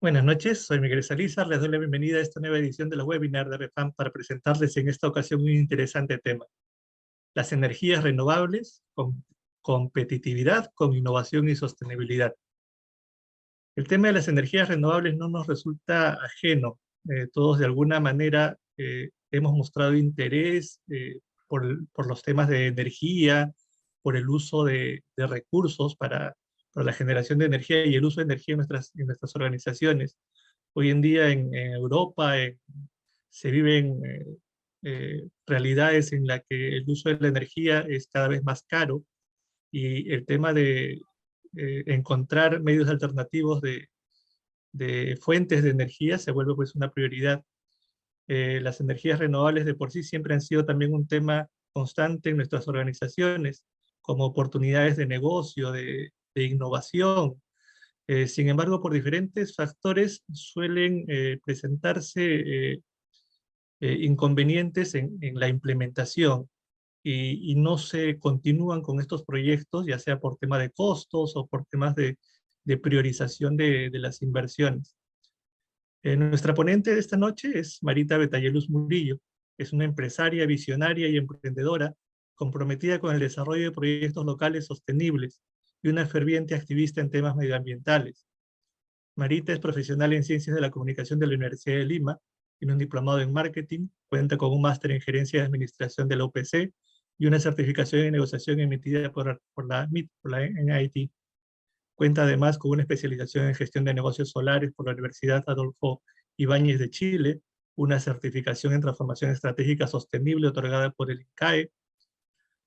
Buenas noches, soy Miguel Salazar. Les doy la bienvenida a esta nueva edición de la webinar de REFAM para presentarles en esta ocasión un interesante tema: las energías renovables con competitividad, con innovación y sostenibilidad. El tema de las energías renovables no nos resulta ajeno. Todos de alguna manera hemos mostrado interés por los temas de energía, por el uso de recursos para la generación de energía y el uso de energía en nuestras organizaciones. Hoy en día en Europa se viven realidades en las que el uso de la energía es cada vez más caro, y el tema de encontrar medios alternativos de fuentes de energía se vuelve pues una prioridad. Las energías renovables de por sí siempre han sido también un tema constante en nuestras organizaciones, como oportunidades de negocio, de innovación. Sin embargo, por diferentes factores suelen presentarse inconvenientes en la implementación, y no se continúan con estos proyectos, ya sea por tema de costos o por temas de priorización de las inversiones. Nuestra ponente de esta noche es Marita Betayeluz Murillo. Es una empresaria visionaria y emprendedora comprometida con el desarrollo de proyectos locales sostenibles y una ferviente activista en temas medioambientales. Marita es profesional en Ciencias de la Comunicación de la Universidad de Lima, tiene un diplomado en Marketing, cuenta con un máster en Gerencia de Administración de la UPC y una certificación en negociación emitida por la MIT, por la NIT. Cuenta además con una especialización en Gestión de Negocios Solares por la Universidad Adolfo Ibáñez de Chile, una certificación en Transformación Estratégica Sostenible otorgada por el INCAE.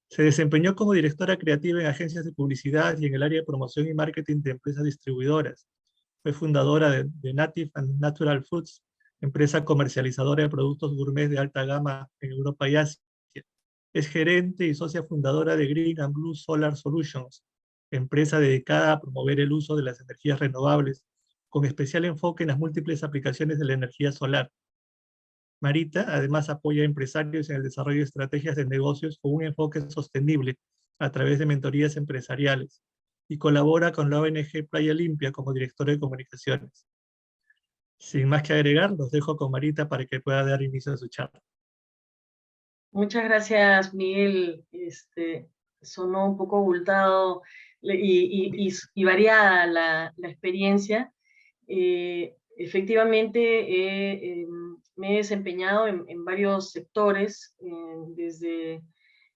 Se desempeñó como directora creativa en agencias de publicidad y en el área de promoción y marketing de empresas distribuidoras. Fue fundadora de Native and Natural Foods, empresa comercializadora de productos gourmet de alta gama en Europa y Asia. Es gerente y socia fundadora de Green and Blue Solar Solutions, empresa dedicada a promover el uso de las energías renovables, con especial enfoque en las múltiples aplicaciones de la energía solar. Marita además apoya a empresarios en el desarrollo de estrategias de negocios con un enfoque sostenible a través de mentorías empresariales, y colabora con la ONG Playa Limpia como directora de comunicaciones. Sin más que agregar, los dejo con Marita para que pueda dar inicio a su charla. Muchas gracias, Miguel. Sonó un poco abultado y variada la experiencia. Efectivamente, me he desempeñado en varios sectores, desde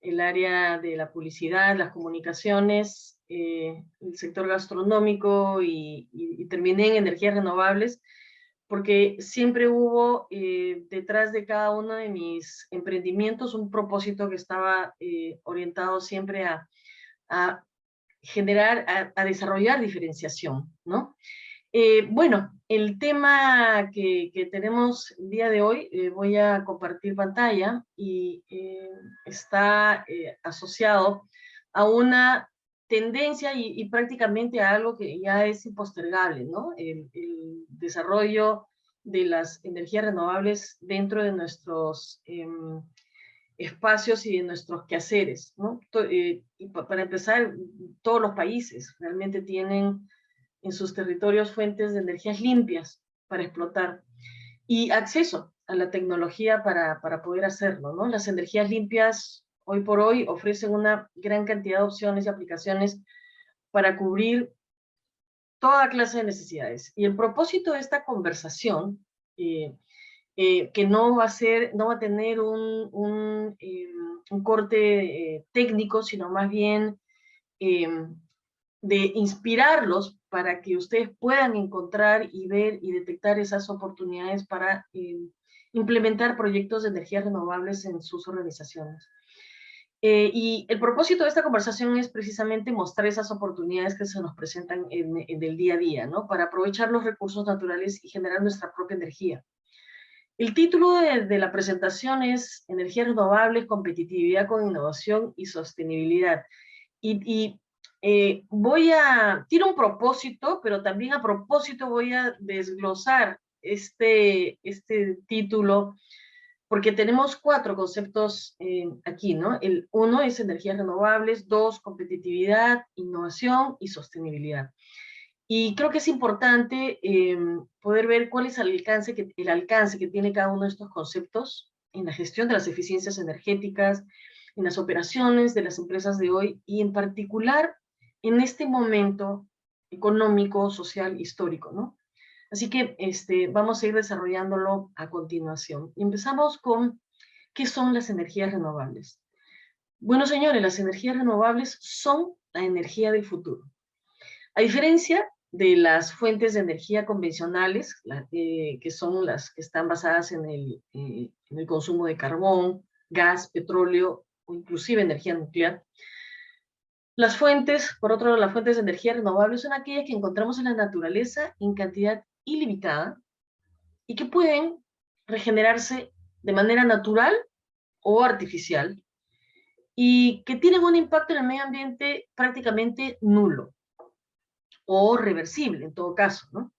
el área de la publicidad, las comunicaciones, el sector gastronómico y terminé en energías renovables, porque siempre hubo detrás de cada uno de mis emprendimientos un propósito que estaba orientado siempre a generar, a desarrollar diferenciación, ¿no? Bueno, el tema que tenemos el día de hoy, voy a compartir pantalla, y está asociado a una tendencia y prácticamente a algo que ya es impostergable, ¿no? El desarrollo de las energías renovables dentro de nuestros espacios y de nuestros quehaceres, ¿no? Y para empezar, todos los países realmente tienen en sus territorios fuentes de energías limpias para explotar y acceso a la tecnología para poder hacerlo, ¿no? Las energías limpias hoy por hoy ofrecen una gran cantidad de opciones y aplicaciones para cubrir toda clase de necesidades. Y el propósito de esta conversación, que no va a tener un corte técnico, sino más bien de inspirarlos para que ustedes puedan encontrar y ver y detectar esas oportunidades para implementar proyectos de energías renovables en sus organizaciones. Y el propósito de esta conversación es precisamente mostrar esas oportunidades que se nos presentan en el día a día, ¿no? Para aprovechar los recursos naturales y generar nuestra propia energía. El título de la presentación es Energías renovables, competitividad con innovación y sostenibilidad. Tiene un propósito, pero también a propósito voy a desglosar este título, porque tenemos 4 conceptos aquí, ¿no? El 1 es energías renovables, 2, competitividad, innovación y sostenibilidad. Y creo que es importante poder ver cuál es el alcance que tiene cada uno de estos conceptos en la gestión de las eficiencias energéticas, en las operaciones de las empresas de hoy y en particular en este momento económico, social, histórico, ¿no? Así que vamos a ir desarrollándolo a continuación. Empezamos con ¿qué son las energías renovables? Bueno, señores, las energías renovables son la energía del futuro. A diferencia de las fuentes de energía convencionales, que son las que están basadas en el consumo de carbón, gas, petróleo o inclusive energía nuclear, las fuentes, por otro lado, las fuentes de energía renovables son aquellas que encontramos en la naturaleza en cantidad ilimitada y que pueden regenerarse de manera natural o artificial y que tienen un impacto en el medio ambiente prácticamente nulo o reversible en todo caso, ¿no?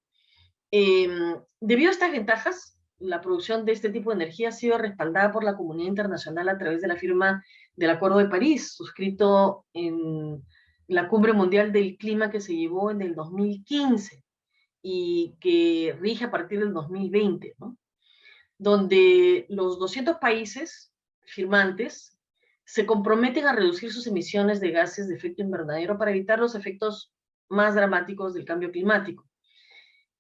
Debido a estas ventajas, la producción de este tipo de energía ha sido respaldada por la comunidad internacional a través de la firma del Acuerdo de París, suscrito en la Cumbre Mundial del Clima que se llevó en el 2015 y que rige a partir del 2020, ¿no? Donde los 200 países firmantes se comprometen a reducir sus emisiones de gases de efecto invernadero para evitar los efectos más dramáticos del cambio climático.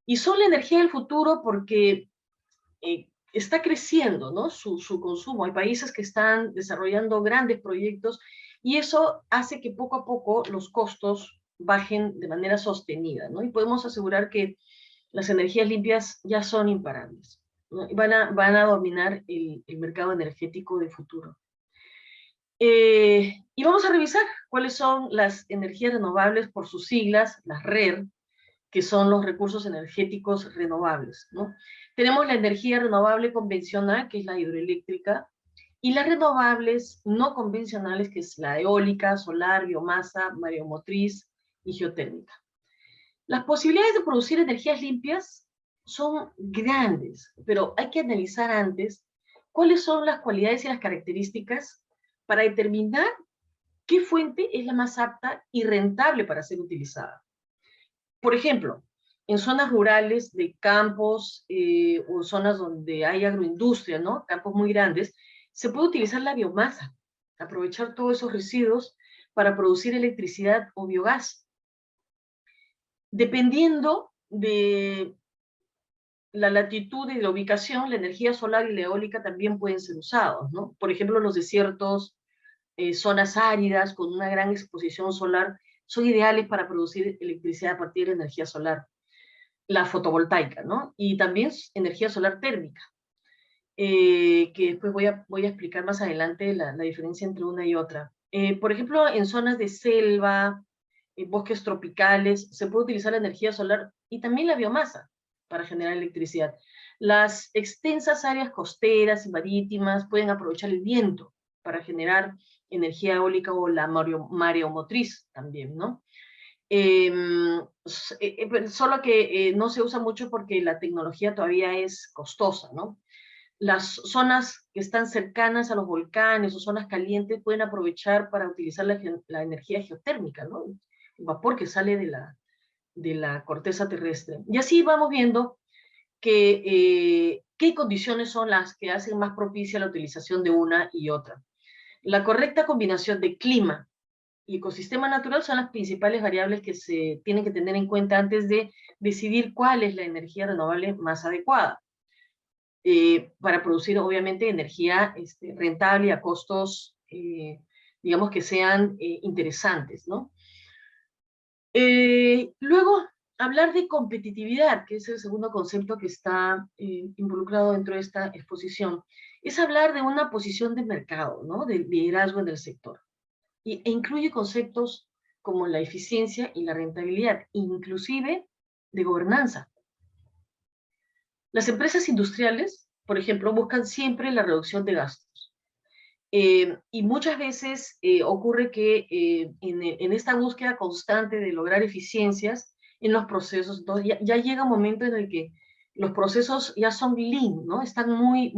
Y son la energía del futuro porque está creciendo, ¿no? su consumo. Hay países que están desarrollando grandes proyectos y eso hace que poco a poco los costos bajen de manera sostenida, ¿no? Y podemos asegurar que las energías limpias ya son imparables, ¿no? Van a dominar el mercado energético de futuro. Y vamos a revisar cuáles son las energías renovables por sus siglas, las RER, que son los recursos energéticos renovables, ¿no? Tenemos la energía renovable convencional, que es la hidroeléctrica, y las renovables no convencionales, que es la eólica, solar, biomasa, mareomotriz y geotérmica. Las posibilidades de producir energías limpias son grandes, pero hay que analizar antes cuáles son las cualidades y las características para determinar qué fuente es la más apta y rentable para ser utilizada. Por ejemplo, en zonas rurales de campos o zonas donde hay agroindustria, ¿no? Campos muy grandes, se puede utilizar la biomasa, aprovechar todos esos residuos para producir electricidad o biogás. Dependiendo de la latitud y la ubicación, la energía solar y la eólica también pueden ser usados, ¿no? Por ejemplo, los desiertos, zonas áridas con una gran exposición solar, son ideales para producir electricidad a partir de energía solar. La fotovoltaica, ¿no? Y también energía solar térmica, que después voy a explicar más adelante la diferencia entre una y otra. Por ejemplo, en zonas de selva, bosques tropicales, se puede utilizar la energía solar y también la biomasa para generar electricidad. Las extensas áreas costeras y marítimas pueden aprovechar el viento para generar energía eólica o la mareomotriz también, ¿no? Solo que no se usa mucho porque la tecnología todavía es costosa, ¿no? Las zonas que están cercanas a los volcanes o zonas calientes pueden aprovechar para utilizar la energía geotérmica, ¿no? El vapor que sale de la corteza terrestre. Y así vamos viendo que, qué condiciones son las que hacen más propicia la utilización de una y otra. La correcta combinación de clima y ecosistema natural son las principales variables que se tienen que tener en cuenta antes de decidir cuál es la energía renovable más adecuada para producir, obviamente, energía rentable a costos, digamos, que sean interesantes, ¿no? Luego, hablar de competitividad, que es el segundo concepto que está involucrado dentro de esta exposición, es hablar de una posición de mercado, ¿no? De liderazgo en el sector. E incluye conceptos como la eficiencia y la rentabilidad, inclusive de gobernanza. Las empresas industriales, por ejemplo, buscan siempre la reducción de gastos. Y muchas veces ocurre que en esta búsqueda constante de lograr eficiencias en los procesos, entonces ya llega un momento en el que los procesos ya son lean, ¿no? Están muy,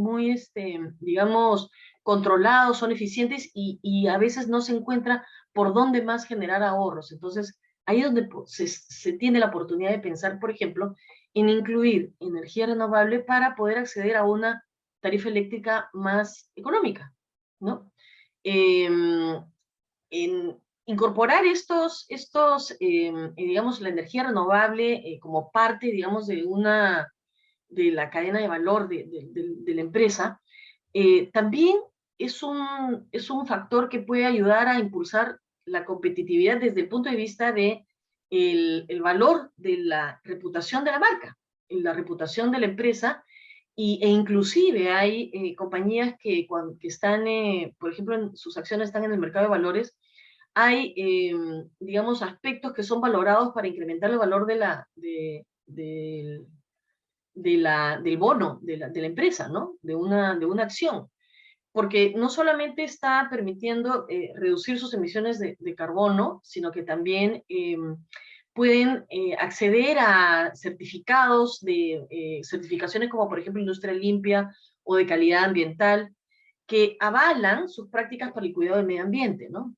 digamos, controlados, son eficientes y a veces no se encuentra por dónde más generar ahorros. Entonces ahí es donde se tiene la oportunidad de pensar, por ejemplo, en incluir energía renovable para poder acceder a una tarifa eléctrica más económica, ¿no? En incorporar digamos, la energía renovable como parte, digamos, de la cadena de valor de la empresa, también es un factor que puede ayudar a impulsar la competitividad desde el punto de vista de el valor de la reputación de la marca, la reputación de la empresa, e inclusive hay compañías que están, por ejemplo, sus acciones están en el mercado de valores, hay, digamos, aspectos que son valorados para incrementar el valor del bono de la empresa, ¿no? De una acción, porque no solamente está permitiendo reducir sus emisiones de carbono, sino que también pueden acceder a certificados certificaciones como por ejemplo Industria Limpia o de calidad ambiental, que avalan sus prácticas para el cuidado del medio ambiente, ¿no?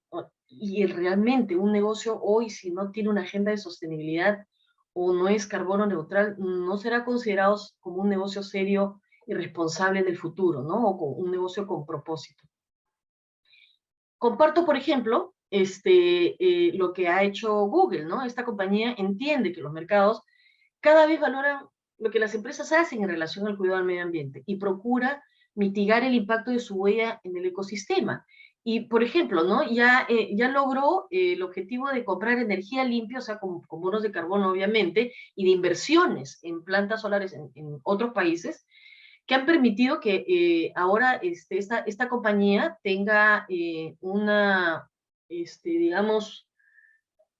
Y realmente un negocio hoy, si no tiene una agenda de sostenibilidad o no es carbono neutral, no será considerado como un negocio serio y responsable en el futuro, ¿no? O con un negocio con propósito. Comparto, por ejemplo, lo que ha hecho Google, ¿no? Esta compañía entiende que los mercados cada vez valoran lo que las empresas hacen en relación al cuidado del medio ambiente y procura mitigar el impacto de su huella en el ecosistema. Y, por ejemplo, ¿no? Ya logró el objetivo de comprar energía limpia, o sea, con bonos de carbono, obviamente, y de inversiones en plantas solares en otros países, que han permitido que ahora esta compañía tenga digamos,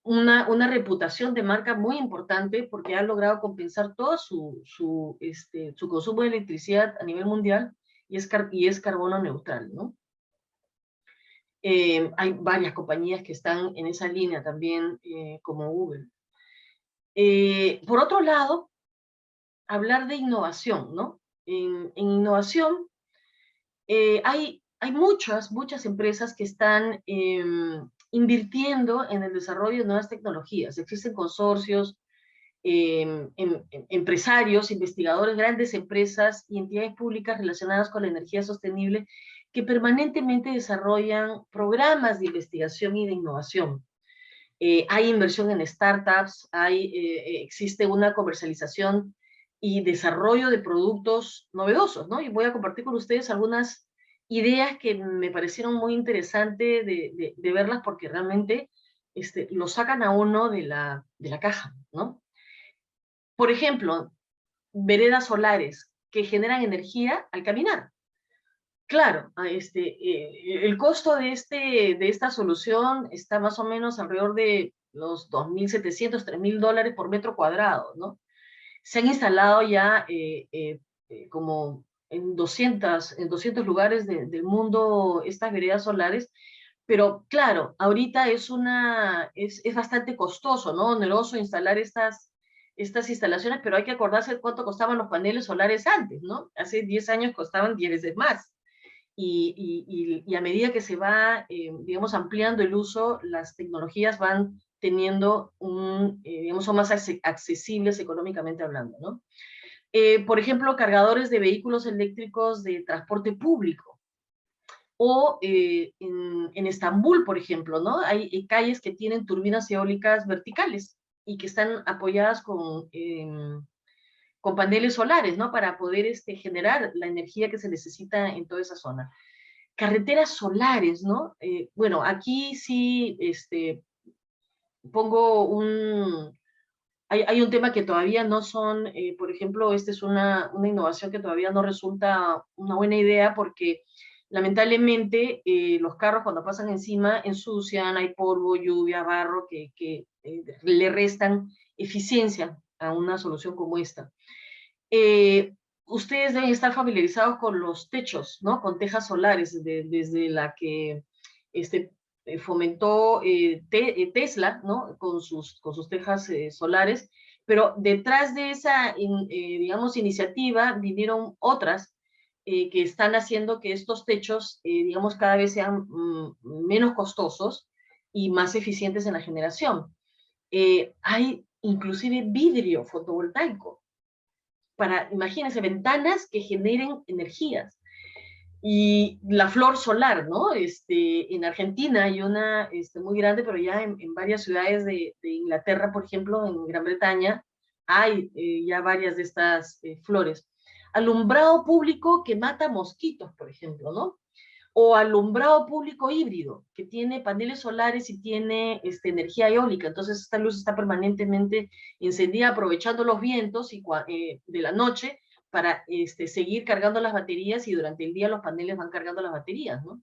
una reputación de marca muy importante porque ha logrado compensar todo su consumo de electricidad a nivel mundial y es carbono neutral, ¿no? Hay varias compañías que están en esa línea también, como Google. Por otro lado, hablar de innovación, ¿no? En innovación hay muchas empresas que están invirtiendo en el desarrollo de nuevas tecnologías. Existen consorcios, empresarios, investigadores, grandes empresas y entidades públicas relacionadas con la energía sostenible que permanentemente desarrollan programas de investigación y de innovación. Hay inversión en startups, existe una comercialización y desarrollo de productos novedosos, ¿no? Y voy a compartir con ustedes algunas ideas que me parecieron muy interesantes de verlas porque realmente lo sacan a uno de la caja, ¿no? Por ejemplo, veredas solares que generan energía al caminar. Claro, el costo de esta solución está más o menos alrededor de los $2.700, $3.000 por metro cuadrado, ¿no? Se han instalado ya como en 200 lugares del mundo estas veredas solares, pero claro, ahorita es bastante costoso, ¿no? Oneroso instalar estas instalaciones, pero hay que acordarse de cuánto costaban los paneles solares antes, ¿no? Hace 10 años costaban 10 veces más. Y a medida que se va, digamos, ampliando el uso, las tecnologías van teniendo digamos, son más accesibles económicamente hablando, ¿no? Por ejemplo, cargadores de vehículos eléctricos de transporte público. O en Estambul, por ejemplo, ¿no? Hay calles que tienen turbinas eólicas verticales y que están apoyadas con paneles solares, ¿no? Para poder generar la energía que se necesita en toda esa zona. Carreteras solares, ¿no? Bueno, aquí sí pongo hay un tema que todavía no son, por ejemplo, esta es una innovación que todavía no resulta una buena idea porque lamentablemente los carros cuando pasan encima ensucian, hay polvo, lluvia, barro que le restan eficiencia a una solución como esta. Ustedes deben estar familiarizados con los techos, ¿no? Con tejas solares, desde la que fomentó Tesla, ¿no? Con sus tejas solares, pero detrás de esa, digamos, iniciativa vinieron otras que están haciendo que estos techos, digamos, cada vez sean menos costosos y más eficientes en la generación. hay inclusive vidrio fotovoltaico para, imagínense, ventanas que generen energías. Y la flor solar, ¿no? En Argentina hay una muy grande, pero ya en varias ciudades de Inglaterra, por ejemplo, en Gran Bretaña, hay ya varias de estas flores. Alumbrado público que mata mosquitos, por ejemplo, ¿no? O alumbrado público híbrido, que tiene paneles solares y tiene energía eólica. Entonces esta luz está permanentemente encendida, aprovechando los vientos de la noche para seguir cargando las baterías, y durante el día los paneles van cargando las baterías, ¿no?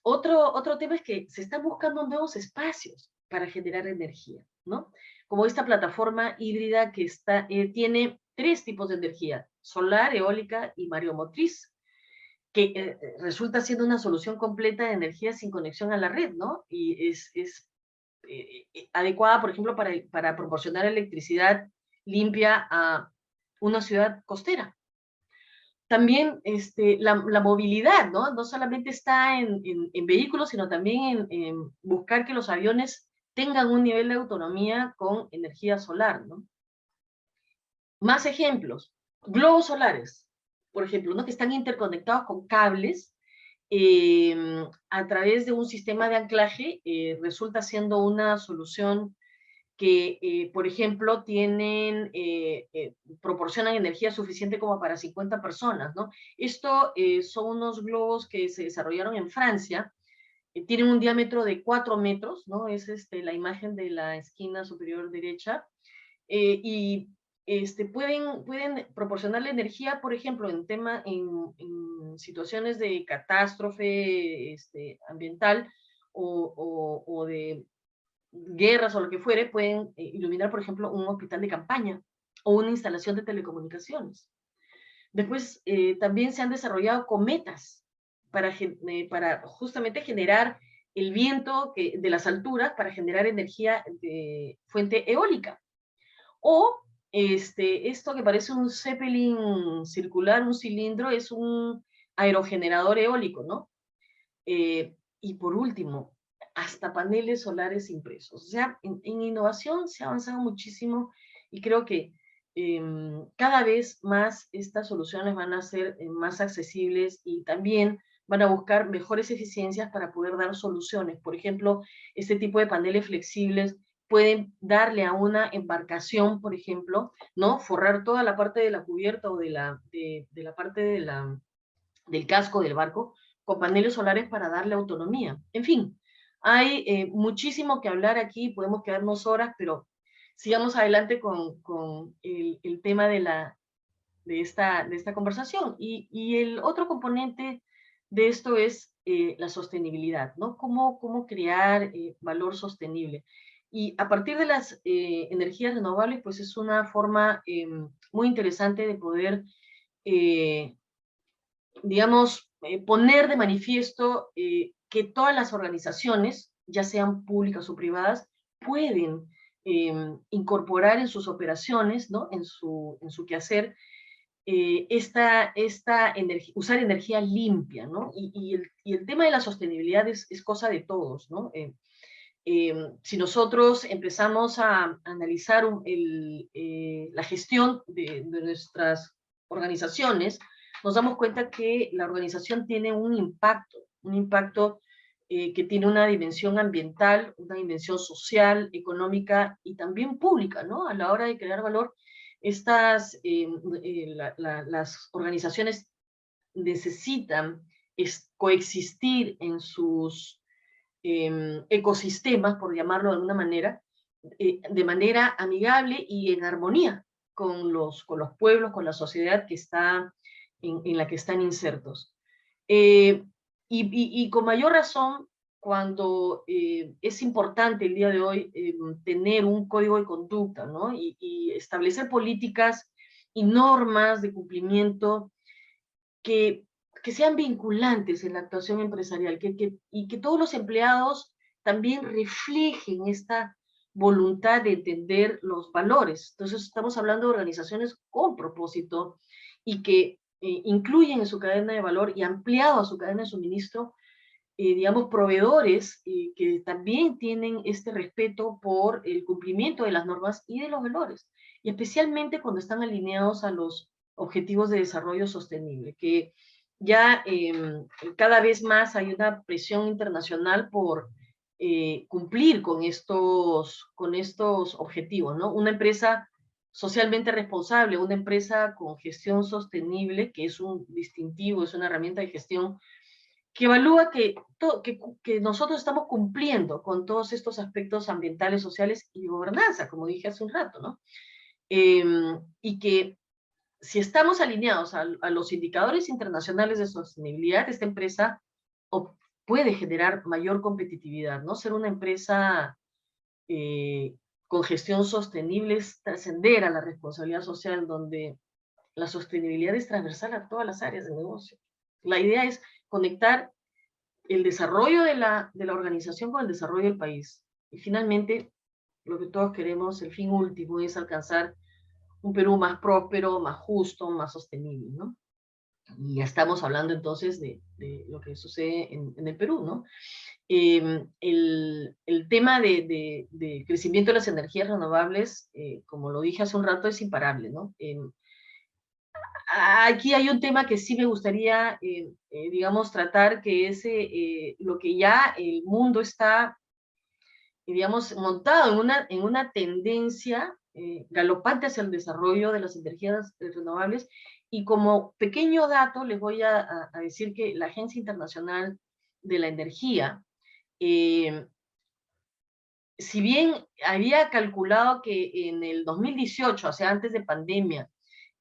Otro tema es que se están buscando nuevos espacios para generar energía, ¿no? Como esta plataforma híbrida que tiene 3 tipos de energía: solar, eólica y mareomotriz, que resulta siendo una solución completa de energía sin conexión a la red, ¿no? Y es adecuada, por ejemplo, para proporcionar electricidad limpia a una ciudad costera. También la movilidad, ¿no? No solamente está en vehículos, sino también en buscar que los aviones tengan un nivel de autonomía con energía solar, ¿no? Más ejemplos: globos solares, por ejemplo, ¿no? Que están interconectados con cables a través de un sistema de anclaje. Resulta siendo una solución que, por ejemplo, proporcionan energía suficiente como para 50 personas, ¿no? Esto son unos globos que se desarrollaron en Francia, tienen un diámetro de 4 metros, ¿no? Es la imagen de la esquina superior derecha, y pueden proporcionarle energía, por ejemplo, en situaciones de catástrofe ambiental o de guerras o lo que fuere. Pueden iluminar, por ejemplo, un hospital de campaña o una instalación de telecomunicaciones. Después, también se han desarrollado cometas para justamente generar el viento de las alturas, para generar energía de fuente eólica. O esto que parece un Zeppelin circular, un cilindro, es un aerogenerador eólico, ¿no? Y por último, hasta paneles solares impresos. O sea, en innovación se ha avanzado muchísimo, y creo que cada vez más estas soluciones van a ser más accesibles, y también van a buscar mejores eficiencias para poder dar soluciones. Por ejemplo, este tipo de paneles flexibles pueden darle a una embarcación, por ejemplo, ¿no? Forrar toda la parte de la cubierta o de la parte del casco del barco con paneles solares para darle autonomía. En fin, hay muchísimo que hablar aquí, podemos quedarnos horas, pero sigamos adelante con el tema de esta conversación. Y el otro componente de esto es la sostenibilidad, ¿no? Cómo crear valor sostenible. Y a partir de las energías renovables, pues es una forma muy interesante de poder, digamos, poner de manifiesto que todas las organizaciones, ya sean públicas o privadas, pueden incorporar en sus operaciones, ¿no? en su quehacer, usar energía limpia, ¿no? Y el tema de la sostenibilidad es cosa de todos, ¿no? Si nosotros empezamos a analizar la gestión de nuestras organizaciones, nos damos cuenta que la organización tiene un impacto que tiene una dimensión ambiental, una dimensión social, económica y también pública, ¿no? A la hora de crear valor, las organizaciones necesitan coexistir en sus ecosistemas, por llamarlo de alguna manera, de manera amigable y en armonía con los pueblos, con la sociedad que está en la que están insertos. Y con mayor razón, cuando es importante el día de hoy tener un código de conducta, ¿no? Y establecer políticas y normas de cumplimiento que, que sean vinculantes en la actuación empresarial, y que todos los empleados también reflejen esta voluntad de entender los valores. Entonces estamos hablando de organizaciones con propósito y que incluyen en su cadena de valor y ampliado a su cadena de suministro digamos, proveedores que también tienen este respeto por el cumplimiento de las normas y de los valores, y especialmente cuando están alineados a los objetivos de desarrollo sostenible, que ya cada vez más hay una presión internacional por cumplir con estos objetivos, ¿no? Una empresa socialmente responsable, una empresa con gestión sostenible, que es un distintivo, es una herramienta de gestión que evalúa que nosotros estamos cumpliendo con todos estos aspectos ambientales, sociales y de gobernanza, como dije hace un rato, ¿no? Y que si estamos alineados a los indicadores internacionales de sostenibilidad, esta empresa puede generar mayor competitividad, ¿no? Ser una empresa con gestión sostenible es trascender a la responsabilidad social, donde la sostenibilidad es transversal a todas las áreas de negocio. La idea es conectar el desarrollo de la organización con el desarrollo del país. Y finalmente, lo que todos queremos, el fin último, es alcanzar un Perú más próspero, más justo, más sostenible, ¿no? Y ya estamos hablando entonces de lo que sucede en el Perú, ¿no? El tema de crecimiento de las energías renovables, como lo dije hace un rato, es imparable, ¿no? Aquí hay un tema que sí me gustaría, digamos, tratar, que es lo que ya el mundo está, digamos, montado en una tendencia galopante hacia el desarrollo de las energías renovables. Y como pequeño dato, les voy a decir que la Agencia Internacional de la Energía, si bien había calculado que en el 2018, o sea, antes de pandemia,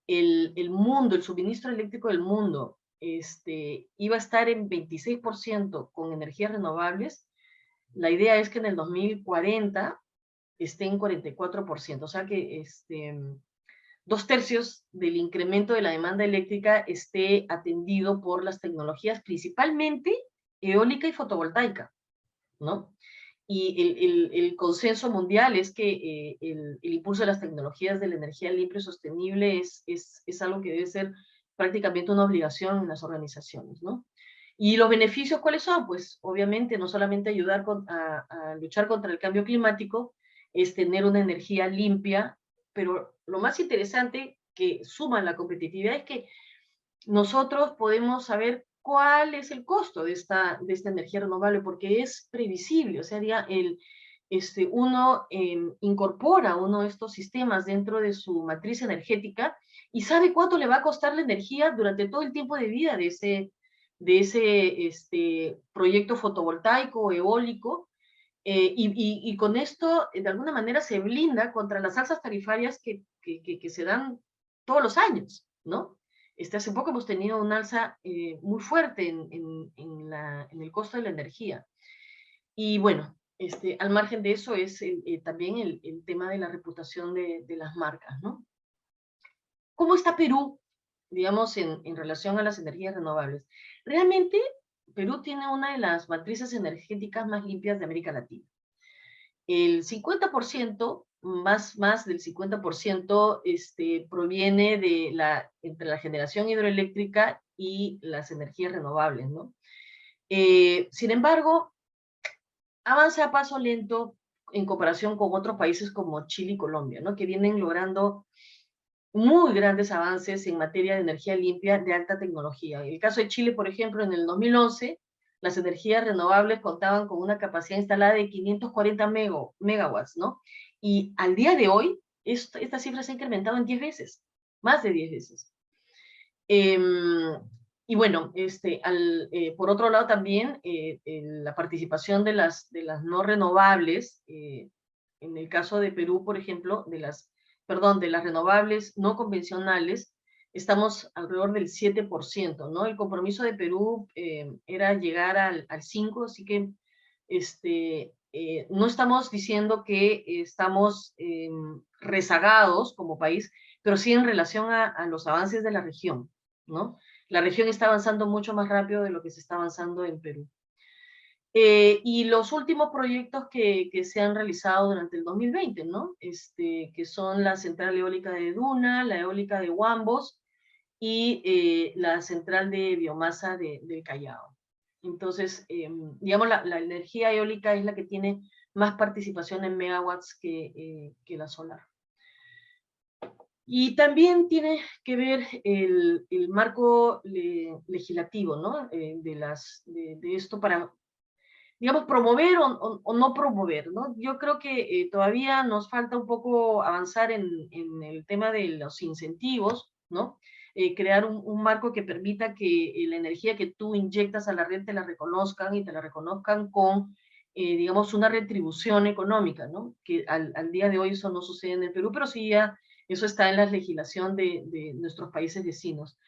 el mundo, el suministro eléctrico del mundo, iba a estar en 26% con energías renovables, la idea es que en el 2040 esté en 44%, o sea que 2/3 del incremento de la demanda eléctrica esté atendido por las tecnologías principalmente eólica y fotovoltaica, ¿no? Y el consenso mundial es que el impulso de las tecnologías de la energía limpia y sostenible es algo que debe ser prácticamente una obligación en las organizaciones, ¿no? ¿Y los beneficios cuáles son? Pues obviamente no solamente ayudar a luchar contra el cambio climático, es tener una energía limpia, pero lo más interesante que suma la competitividad es que nosotros podemos saber cuál es el costo de esta energía renovable, porque es previsible, o sea, uno incorpora uno de estos sistemas dentro de su matriz energética y sabe cuánto le va a costar la energía durante todo el tiempo de vida de ese proyecto fotovoltaico o eólico, y con esto, de alguna manera, se blinda contra las alzas tarifarias que se dan todos los años, ¿no? Hace poco hemos tenido un alza muy fuerte en el costo de la energía. Y bueno, al margen de eso es también el tema de la reputación de las marcas, ¿no? ¿Cómo está Perú, digamos, en relación a las energías renovables? Realmente, Perú tiene una de las matrices energéticas más limpias de América Latina. El 50%, más del 50%, proviene entre la generación hidroeléctrica y las energías renovables, ¿no? Sin embargo, avanza a paso lento en comparación con otros países como Chile y Colombia, ¿no? Que vienen logrando muy grandes avances en materia de energía limpia de alta tecnología. En el caso de Chile, por ejemplo, en el 2011, las energías renovables contaban con una capacidad instalada de 540 megawatts, ¿no? Y al día de hoy, esta cifra se ha incrementado en 10 veces, más de 10 veces. Y bueno, por otro lado también, la participación de las no renovables, en el caso de Perú, por ejemplo, de las renovables no convencionales, estamos alrededor del 7%, ¿no? El compromiso de Perú era llegar al 5%, así que no estamos diciendo que estamos rezagados como país, pero sí en relación a los avances de la región, ¿no? La región está avanzando mucho más rápido de lo que se está avanzando en Perú. Y los últimos proyectos que se han realizado durante el 2020, ¿no? Que son la central eólica de Duna, la eólica de Huambos y la central de biomasa del Callao. Entonces, digamos, la energía eólica es la que tiene más participación en megawatts que la solar. Y también tiene que ver el marco legislativo, ¿no? De esto para, digamos, promover o no promover, ¿no? Yo creo que todavía nos falta un poco avanzar en el tema de los incentivos, ¿no? Crear un marco que permita que la energía que tú inyectas a la red te la reconozcan y te la reconozcan con, digamos, una retribución económica, ¿no? Que al día de hoy eso no sucede en el Perú, pero sí ya eso está en la legislación de nuestros países vecinos.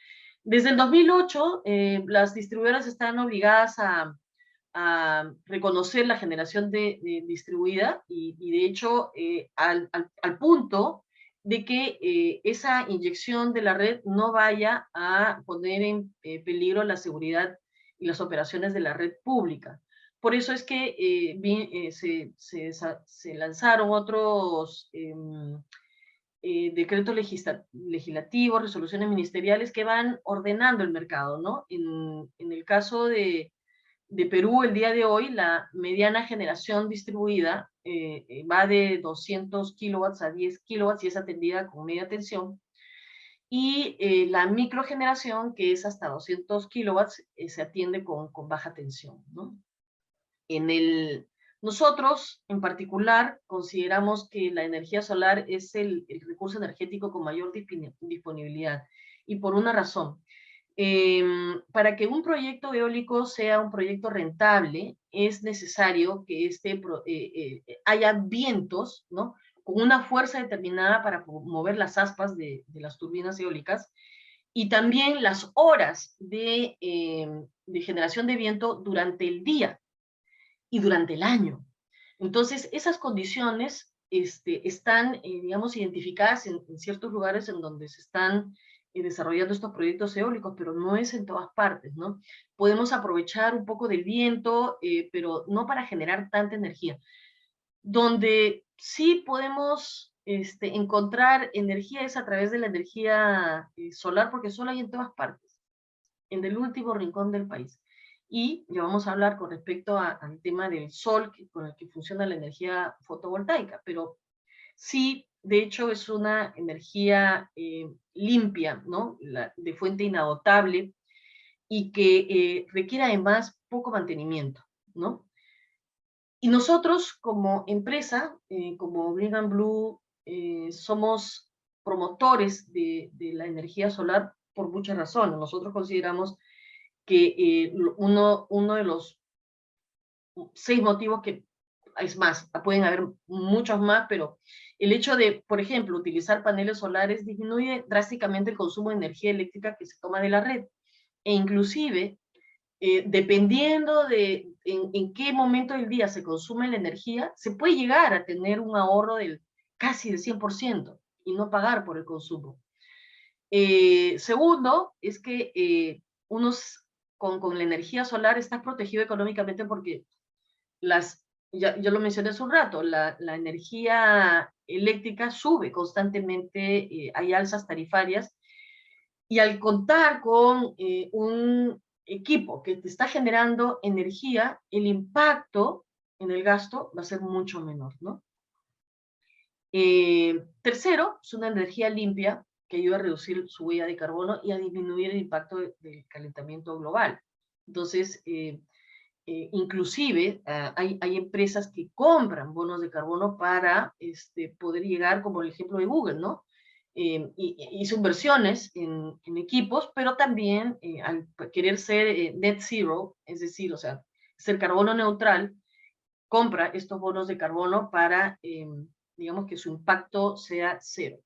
Desde el 2008, las distribuidoras están obligadas a reconocer la generación distribuida y de hecho al punto de que esa inyección de la red no vaya a poner en peligro la seguridad y las operaciones de la red pública. Por eso es que se lanzaron otros decretos legislativos, resoluciones ministeriales que van ordenando el mercado, ¿no? En el caso de Perú, el día de hoy, la mediana generación distribuida va de 200 kilowatts a 10 kilowatts y es atendida con media tensión. Y la microgeneración, que es hasta 200 kilowatts, se atiende con baja tensión, ¿no? Nosotros, en particular, consideramos que la energía solar es el recurso energético con mayor disponibilidad. Y por una razón. Para que un proyecto eólico sea un proyecto rentable, es necesario que haya vientos, ¿no? Con una fuerza determinada para mover las aspas de las turbinas eólicas, y también las horas de generación de viento durante el día y durante el año. Entonces, esas condiciones están, digamos, identificadas en ciertos lugares en donde se están desarrollando estos proyectos eólicos, pero no es en todas partes, ¿no? Podemos aprovechar un poco del viento, pero no para generar tanta energía. Donde sí podemos encontrar energía es a través de la energía solar, porque solo hay en todas partes, en el último rincón del país. Y ya vamos a hablar con respecto al tema del sol, con el que funciona la energía fotovoltaica, pero sí, de hecho, es una energía limpia, ¿no? De fuente inagotable y que requiere además poco mantenimiento, ¿no? Y nosotros como empresa, como Green & Blue, somos promotores de la energía solar por muchas razones. Nosotros consideramos que uno de los 6 motivos que, es más, pueden haber muchos más, pero el hecho de, por ejemplo, utilizar paneles solares disminuye drásticamente el consumo de energía eléctrica que se toma de la red. E inclusive, dependiendo de en qué momento del día se consume la energía, se puede llegar a tener un ahorro casi del 100% y no pagar por el consumo. Segundo, es que con la energía solar estás protegido económicamente porque yo lo mencioné hace un rato, la energía eléctrica sube constantemente, hay alzas tarifarias, y al contar con un equipo que te está generando energía, el impacto en el gasto va a ser mucho menor, ¿no? Tercero, es una energía limpia que ayuda a reducir su huella de carbono y a disminuir el impacto del calentamiento global. Entonces, inclusive hay empresas que compran bonos de carbono para poder llegar, como el ejemplo de Google, ¿no? Hizo inversiones en equipos, pero también al querer ser net zero, es decir, o sea, ser carbono neutral, compra estos bonos de carbono para, digamos, que su impacto sea cero.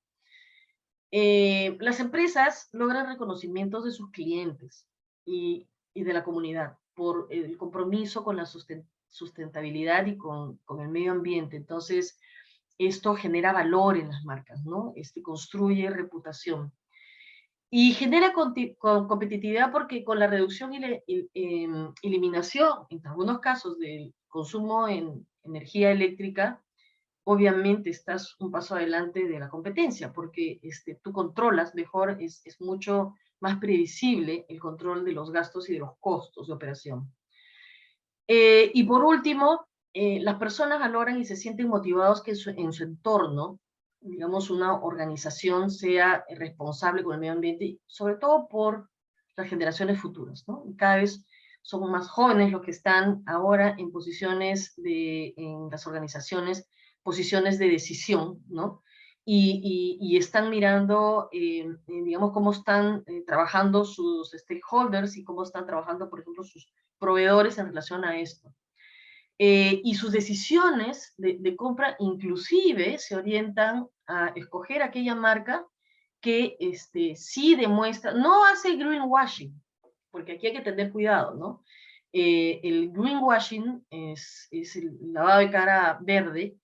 Las empresas logran reconocimientos de sus clientes y de la comunidad por el compromiso con la sustentabilidad y con el medio ambiente. Entonces, esto genera valor en las marcas, ¿no? Construye reputación. Y genera competitividad porque con la reducción y eliminación, en algunos casos, del consumo en energía eléctrica, obviamente estás un paso adelante de la competencia, porque tú controlas mejor, es mucho más previsible el control de los gastos y de los costos de operación. Y por último, las personas valoran y se sienten motivados que en su entorno, digamos, una organización sea responsable con el medio ambiente, sobre todo por las generaciones futuras, ¿no? Y cada vez son más jóvenes los que están ahora en posiciones en las organizaciones, posiciones de decisión, ¿no? Y están mirando, digamos, cómo están trabajando sus stakeholders y cómo están trabajando, por ejemplo, sus proveedores en relación a esto. Y sus decisiones de compra inclusive se orientan a escoger aquella marca que sí demuestra, no hace greenwashing, porque aquí hay que tener cuidado, ¿no? El greenwashing es el lavado de cara verde.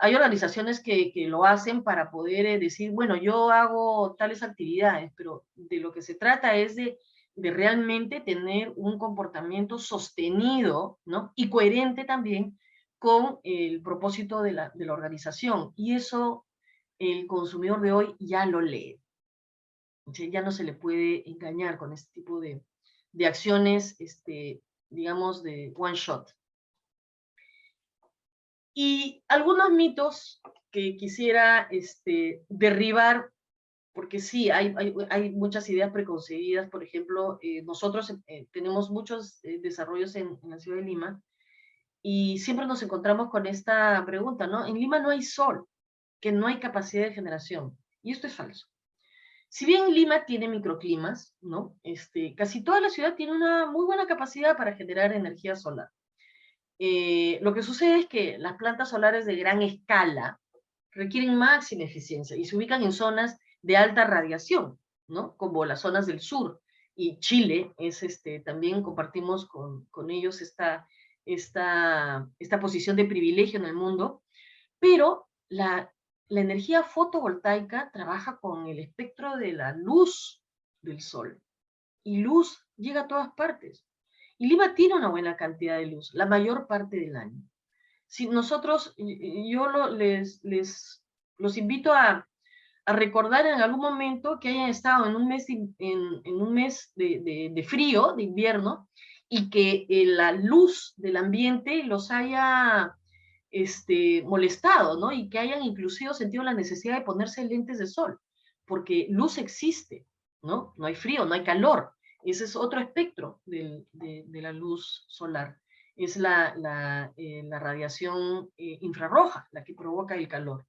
Hay organizaciones que lo hacen para poder decir, bueno, yo hago tales actividades, pero de lo que se trata es de realmente tener un comportamiento sostenido, ¿no? Y coherente también con el propósito de la organización. Y eso el consumidor de hoy ya lo lee. Ya no se le puede engañar con este tipo de acciones, digamos, de one shot. Y algunos mitos que quisiera derribar, porque sí, hay muchas ideas preconcebidas. Por ejemplo, nosotros tenemos muchos desarrollos en la ciudad de Lima, y siempre nos encontramos con esta pregunta, ¿no? En Lima no hay sol, que no hay capacidad de generación. Y esto es falso. Si bien Lima tiene microclimas, ¿no? Casi toda la ciudad tiene una muy buena capacidad para generar energía solar. Lo que sucede es que las plantas solares de gran escala requieren máxima eficiencia y se ubican en zonas de alta radiación, ¿no? Como las zonas del sur. Y Chile es también compartimos con ellos esta posición de privilegio en el mundo, pero la energía fotovoltaica trabaja con el espectro de la luz del sol, y luz llega a todas partes. Y Lima tiene una buena cantidad de luz, la mayor parte del año. Si nosotros, los invito a recordar en algún momento que hayan estado en un mes, en un mes de frío, de invierno, y que la luz del ambiente los haya molestado, ¿no? Y que hayan inclusive sentido la necesidad de ponerse lentes de sol, porque luz existe, ¿no? No hay frío, no hay calor. Ese es otro espectro de la luz solar. Es la radiación infrarroja la que provoca el calor.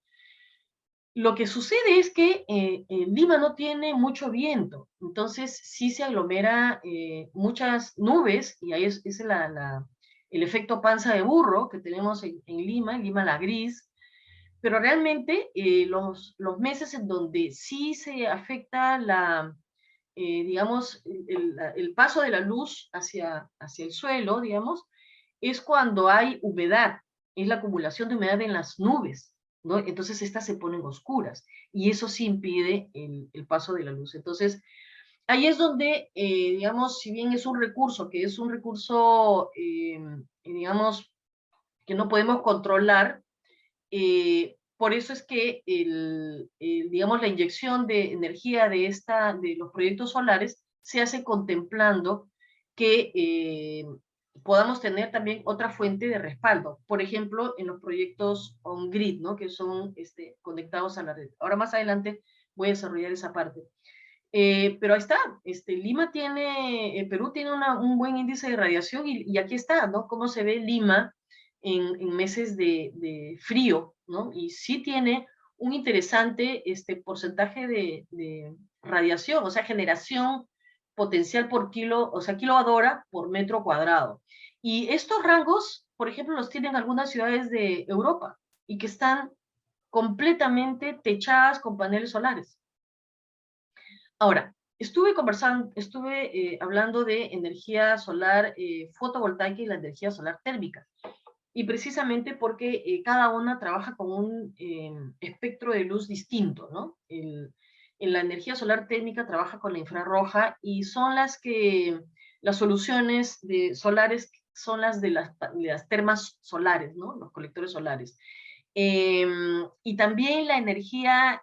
Lo que sucede es que Lima no tiene mucho viento, entonces sí se aglomera muchas nubes, y ahí es el efecto panza de burro que tenemos en Lima la gris, pero realmente los meses en donde sí se afecta digamos, el paso de la luz hacia el suelo, digamos, es cuando hay humedad, es la acumulación de humedad en las nubes, ¿no? Entonces estas se ponen oscuras, y eso sí impide el paso de la luz. Entonces, ahí es donde, digamos, si bien es un recurso, que es un recurso, digamos, que no podemos controlar, por eso es que digamos, la inyección de energía de los proyectos solares se hace contemplando que podamos tener también otra fuente de respaldo. Por ejemplo, en los proyectos on-grid, ¿no? Que son conectados a la red. Ahora más adelante voy a desarrollar esa parte. Pero ahí está, Perú tiene un buen índice de radiación, y aquí está, ¿no? Cómo se ve Lima en meses de frío, ¿no? Y sí tiene un interesante porcentaje de radiación, o sea, generación potencial por kilo, o sea, kilowatt-hora por metro cuadrado. Y estos rangos, por ejemplo, los tienen algunas ciudades de Europa, y que están completamente techadas con paneles solares. Ahora, estuve hablando de energía solar fotovoltaica y la energía solar térmica, y precisamente porque cada una trabaja con un espectro de luz distinto, ¿no? En la energía solar térmica trabaja con la infrarroja, y son las soluciones solares son las de las termas solares, ¿no? Los colectores solares. Y también la energía,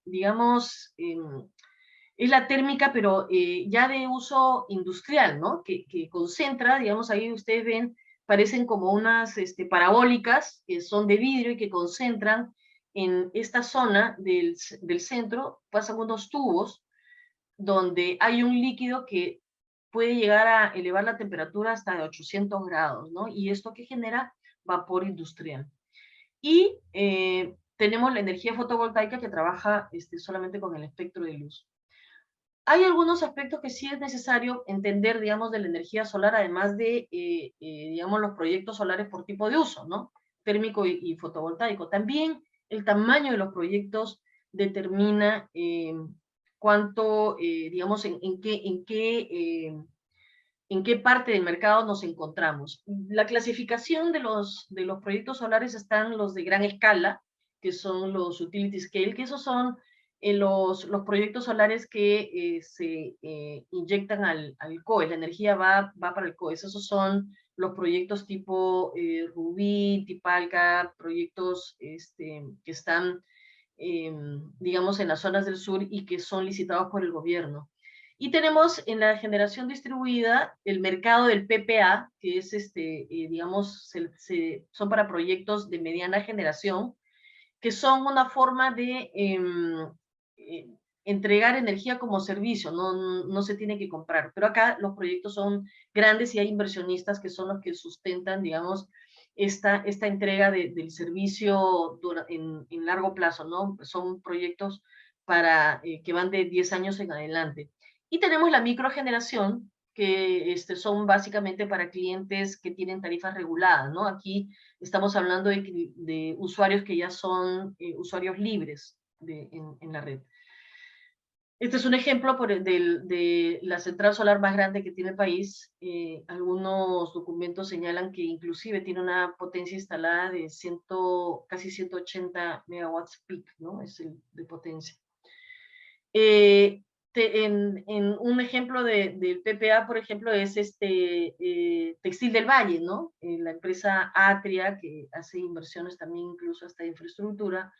digamos, Es la térmica, pero ya de uso industrial, ¿no? Que concentra, digamos, ahí ustedes ven, parecen como unas parabólicas que son de vidrio y que concentran en esta zona del centro, pasan unos tubos donde hay un líquido que puede llegar a elevar la temperatura hasta de 800 grados, ¿no? Y esto que genera vapor industrial. Y tenemos la energía fotovoltaica que trabaja solamente con el espectro de luz. Hay algunos aspectos que sí es necesario entender, digamos, de la energía solar, además de, digamos, los proyectos solares por tipo de uso, ¿no? Térmico y fotovoltaico. También el tamaño de los proyectos determina cuánto, digamos, en qué parte del mercado nos encontramos. La clasificación de los proyectos solares están los de gran escala, que son los utility scale, que esos son los proyectos solares que se inyectan al COE, la energía va para el COE, esos son los proyectos tipo Rubí, Tipalca, proyectos que están, digamos, en las zonas del sur y que son licitados por el gobierno. Y tenemos en la generación distribuida el mercado del PPA, que es, digamos, son para proyectos de mediana generación, que son una forma de entregar energía como servicio, no se tiene que comprar. Pero acá los proyectos son grandes y hay inversionistas que son los que sustentan, digamos, esta entrega del servicio en largo plazo, ¿no? Son proyectos que van de 10 años en adelante. Y tenemos la microgeneración, que son básicamente para clientes que tienen tarifas reguladas, ¿no? Aquí estamos hablando de usuarios que ya son usuarios libres en la red. Este es un ejemplo de la central solar más grande que tiene el país. Algunos documentos señalan que inclusive tiene una potencia instalada de casi 180 megawatts peak, ¿no? Es el de potencia. En un ejemplo del PPA, por ejemplo, es Textil del Valle, ¿no? La empresa Atria, que hace inversiones también incluso hasta de infraestructura,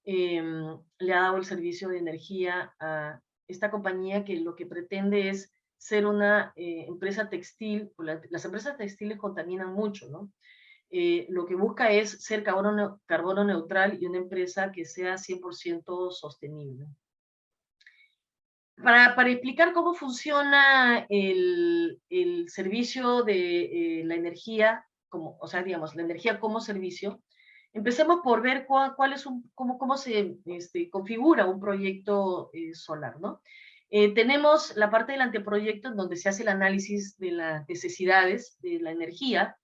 le ha dado el servicio de energía a esta compañía que lo que pretende es ser una empresa textil. Las empresas textiles contaminan mucho, ¿no? Lo que busca es ser carbono neutral y una empresa que sea 100% sostenible. Para explicar cómo funciona el servicio de la energía, o sea, digamos, la energía como servicio, empecemos por ver cómo se configura un proyecto solar, ¿no? Tenemos la parte del anteproyecto en donde se hace el análisis de las necesidades de la energía,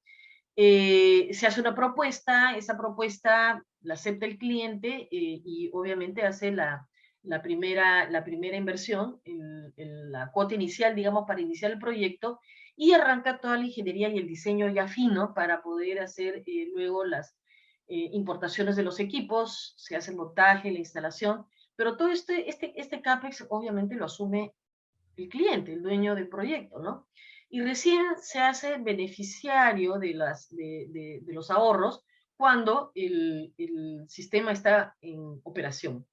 se hace una propuesta, esa propuesta la acepta el cliente y obviamente hace la primera inversión, la cuota inicial, digamos, para iniciar el proyecto, y arranca toda la ingeniería y el diseño ya fino para poder hacer luego las importaciones de los equipos, se hace el montaje, la instalación, pero todo este CAPEX obviamente lo asume el cliente, el dueño del proyecto, ¿no? Y recién se hace beneficiario de los ahorros cuando el sistema está en operación.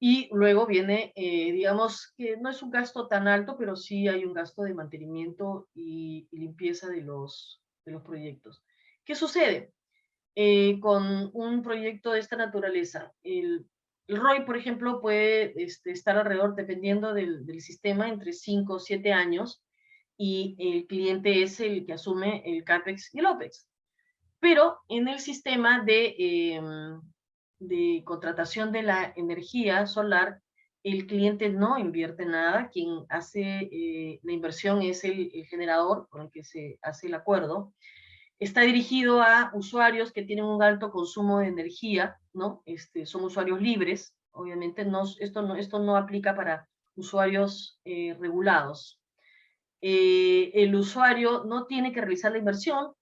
Y luego viene, digamos, que no es un gasto tan alto, pero sí hay un gasto de mantenimiento y limpieza de los proyectos. ¿Qué sucede con un proyecto de esta naturaleza? El ROI, por ejemplo, puede estar alrededor, dependiendo del sistema, entre 5 o 7 años, y el cliente es el que asume el CAPEX y el OPEX. Pero en el sistema de contratación de la energía solar, el cliente no invierte nada, quien hace la inversión es el generador con el que se hace el acuerdo. Está dirigido a usuarios que tienen un alto consumo de energía, ¿no? Son usuarios libres, obviamente esto no aplica para usuarios regulados. El usuario no tiene que realizar la inversión,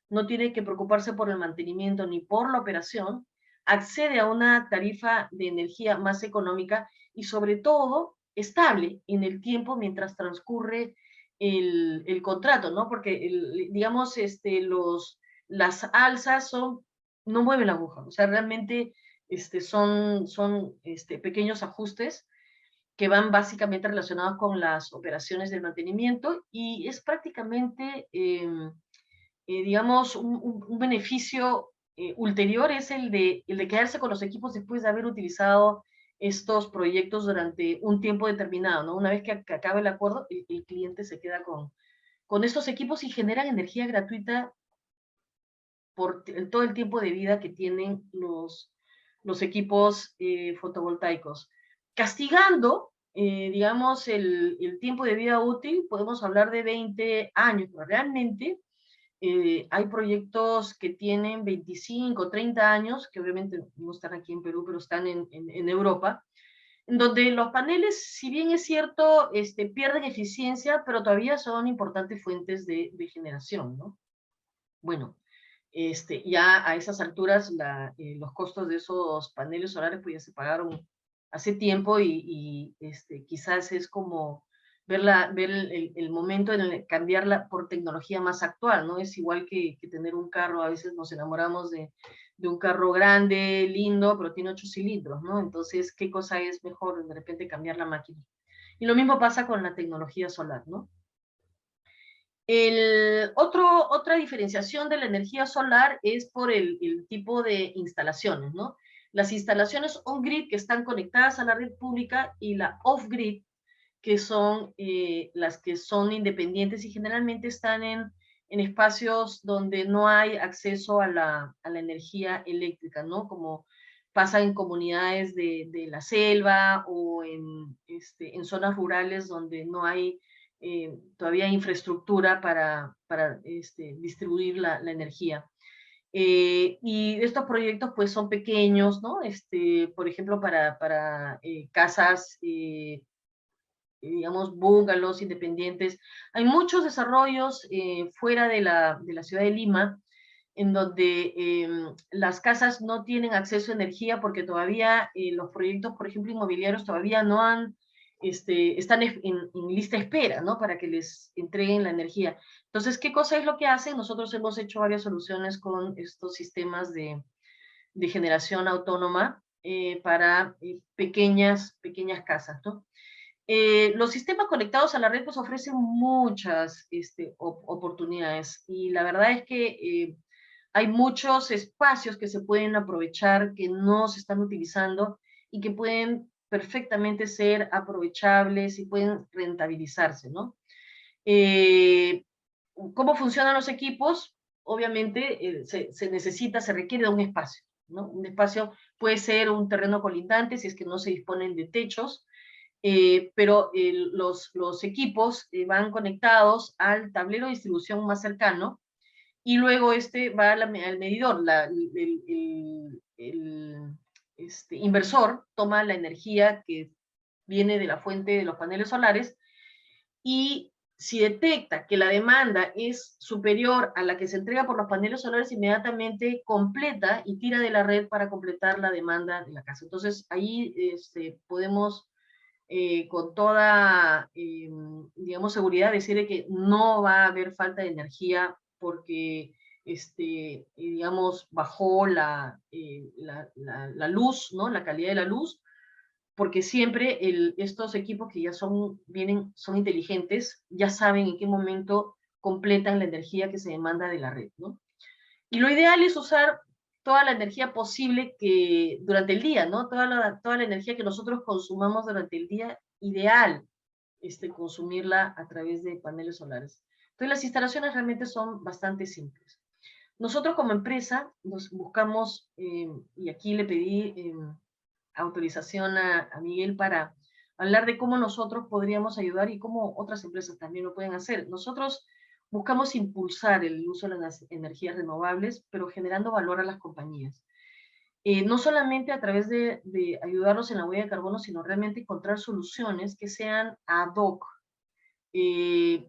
no tiene que preocuparse por el mantenimiento ni por la operación, accede a una tarifa de energía más económica y sobre todo estable en el tiempo mientras transcurre el contrato, ¿no? Porque, digamos, las alzas no mueven la aguja, o sea, realmente son pequeños ajustes que van básicamente relacionados con las operaciones del mantenimiento, y es prácticamente, digamos, un beneficio ulterior es el de quedarse con los equipos después de haber utilizado estos proyectos durante un tiempo determinado, ¿no? Una vez que acabe el acuerdo, el cliente se queda con estos equipos y generan energía gratuita por todo el tiempo de vida que tienen los equipos fotovoltaicos. Castigando, digamos, el tiempo de vida útil, podemos hablar de 20 años, pero realmente hay proyectos que tienen 25, 30 años, que obviamente no están aquí en Perú, pero están en Europa, en donde los paneles, si bien es cierto, pierden eficiencia, pero todavía son importantes fuentes de generación, ¿no? Bueno, ya a esas alturas los costos de esos paneles solares pues ya se pagaron hace tiempo, y quizás es como ver el momento en el cambiarla por tecnología más actual, ¿no? Es igual que tener un carro. A veces nos enamoramos de un carro grande, lindo, pero tiene 8 cilindros, ¿no? Entonces, ¿qué cosa es mejor de repente cambiar la máquina? Y lo mismo pasa con la tecnología solar, ¿no? Otra diferenciación de la energía solar es por el tipo de instalaciones, ¿no? Las instalaciones on-grid, que están conectadas a la red pública, y la off-grid, que son las que son independientes y generalmente están en espacios donde no hay acceso a la energía eléctrica, ¿no? Como pasa en comunidades de la selva, o en zonas rurales donde no hay todavía infraestructura para distribuir la energía. Y estos proyectos pues son pequeños, ¿no? Por ejemplo, para casas, digamos, bungalows independientes. Hay muchos desarrollos fuera de la ciudad de Lima, en donde las casas no tienen acceso a energía porque todavía los proyectos, por ejemplo, inmobiliarios, todavía no han, están en lista de espera, ¿no? Para que les entreguen la energía. Entonces, ¿qué cosa es lo que hacen? Nosotros hemos hecho varias soluciones con estos sistemas de generación autónoma para pequeñas casas, ¿no? Los sistemas conectados a la red pues ofrecen muchas oportunidades, y la verdad es que hay muchos espacios que se pueden aprovechar, que no se están utilizando y que pueden perfectamente ser aprovechables y pueden rentabilizarse, ¿no? Eh, ¿Cómo funcionan los equipos? Obviamente se requiere de un espacio, ¿no? Un espacio puede ser un terreno colindante si es que no se disponen de techos, pero los equipos van conectados al tablero de distribución más cercano, y luego va al medidor. El inversor toma la energía que viene de la fuente de los paneles solares, y si detecta que la demanda es superior a la que se entrega por los paneles solares, inmediatamente completa y tira de la red para completar la demanda de la casa. Entonces ahí podemos con toda, digamos, seguridad decir de que no va a haber falta de energía porque, digamos, bajó la luz, ¿no? La calidad de la luz, porque siempre estos equipos que ya son inteligentes, ya saben en qué momento completan la energía que se demanda de la red, ¿no? Y lo ideal es usar toda la energía posible que durante el día, ¿no? Toda la energía que nosotros consumamos durante el día, ideal consumirla a través de paneles solares. Entonces las instalaciones realmente son bastante simples. Nosotros como empresa nos buscamos, y aquí le pedí autorización a Miguel para hablar de cómo nosotros podríamos ayudar y cómo otras empresas también lo pueden hacer. Nosotros buscamos impulsar el uso de las energías renovables, pero generando valor a las compañías. No solamente a través de ayudarlos en la huella de carbono, sino realmente encontrar soluciones que sean ad hoc.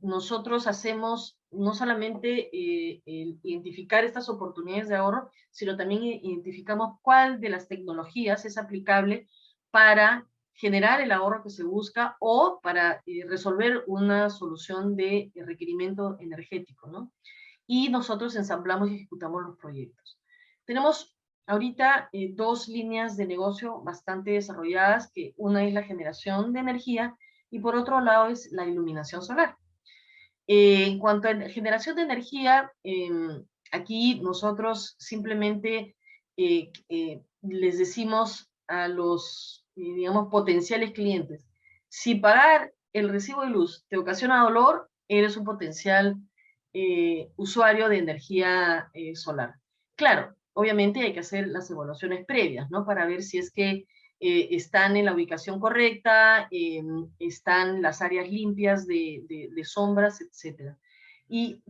Nosotros hacemos no solamente identificar estas oportunidades de ahorro, sino también identificamos cuál de las tecnologías es aplicable para generar el ahorro que se busca, o para resolver una solución de requerimiento energético, ¿no? Y nosotros ensamblamos y ejecutamos los proyectos. Tenemos ahorita dos líneas de negocio bastante desarrolladas, que una es la generación de energía y por otro lado es la iluminación solar. En cuanto a generación de energía, aquí nosotros simplemente les decimos a los, digamos, potenciales clientes, si pagar el recibo de luz te ocasiona dolor, eres un potencial usuario de energía solar. Claro, obviamente hay que hacer las evaluaciones previas, ¿no? Para ver si es que están en la ubicación correcta, están las áreas limpias de sombras, etc. ¿Y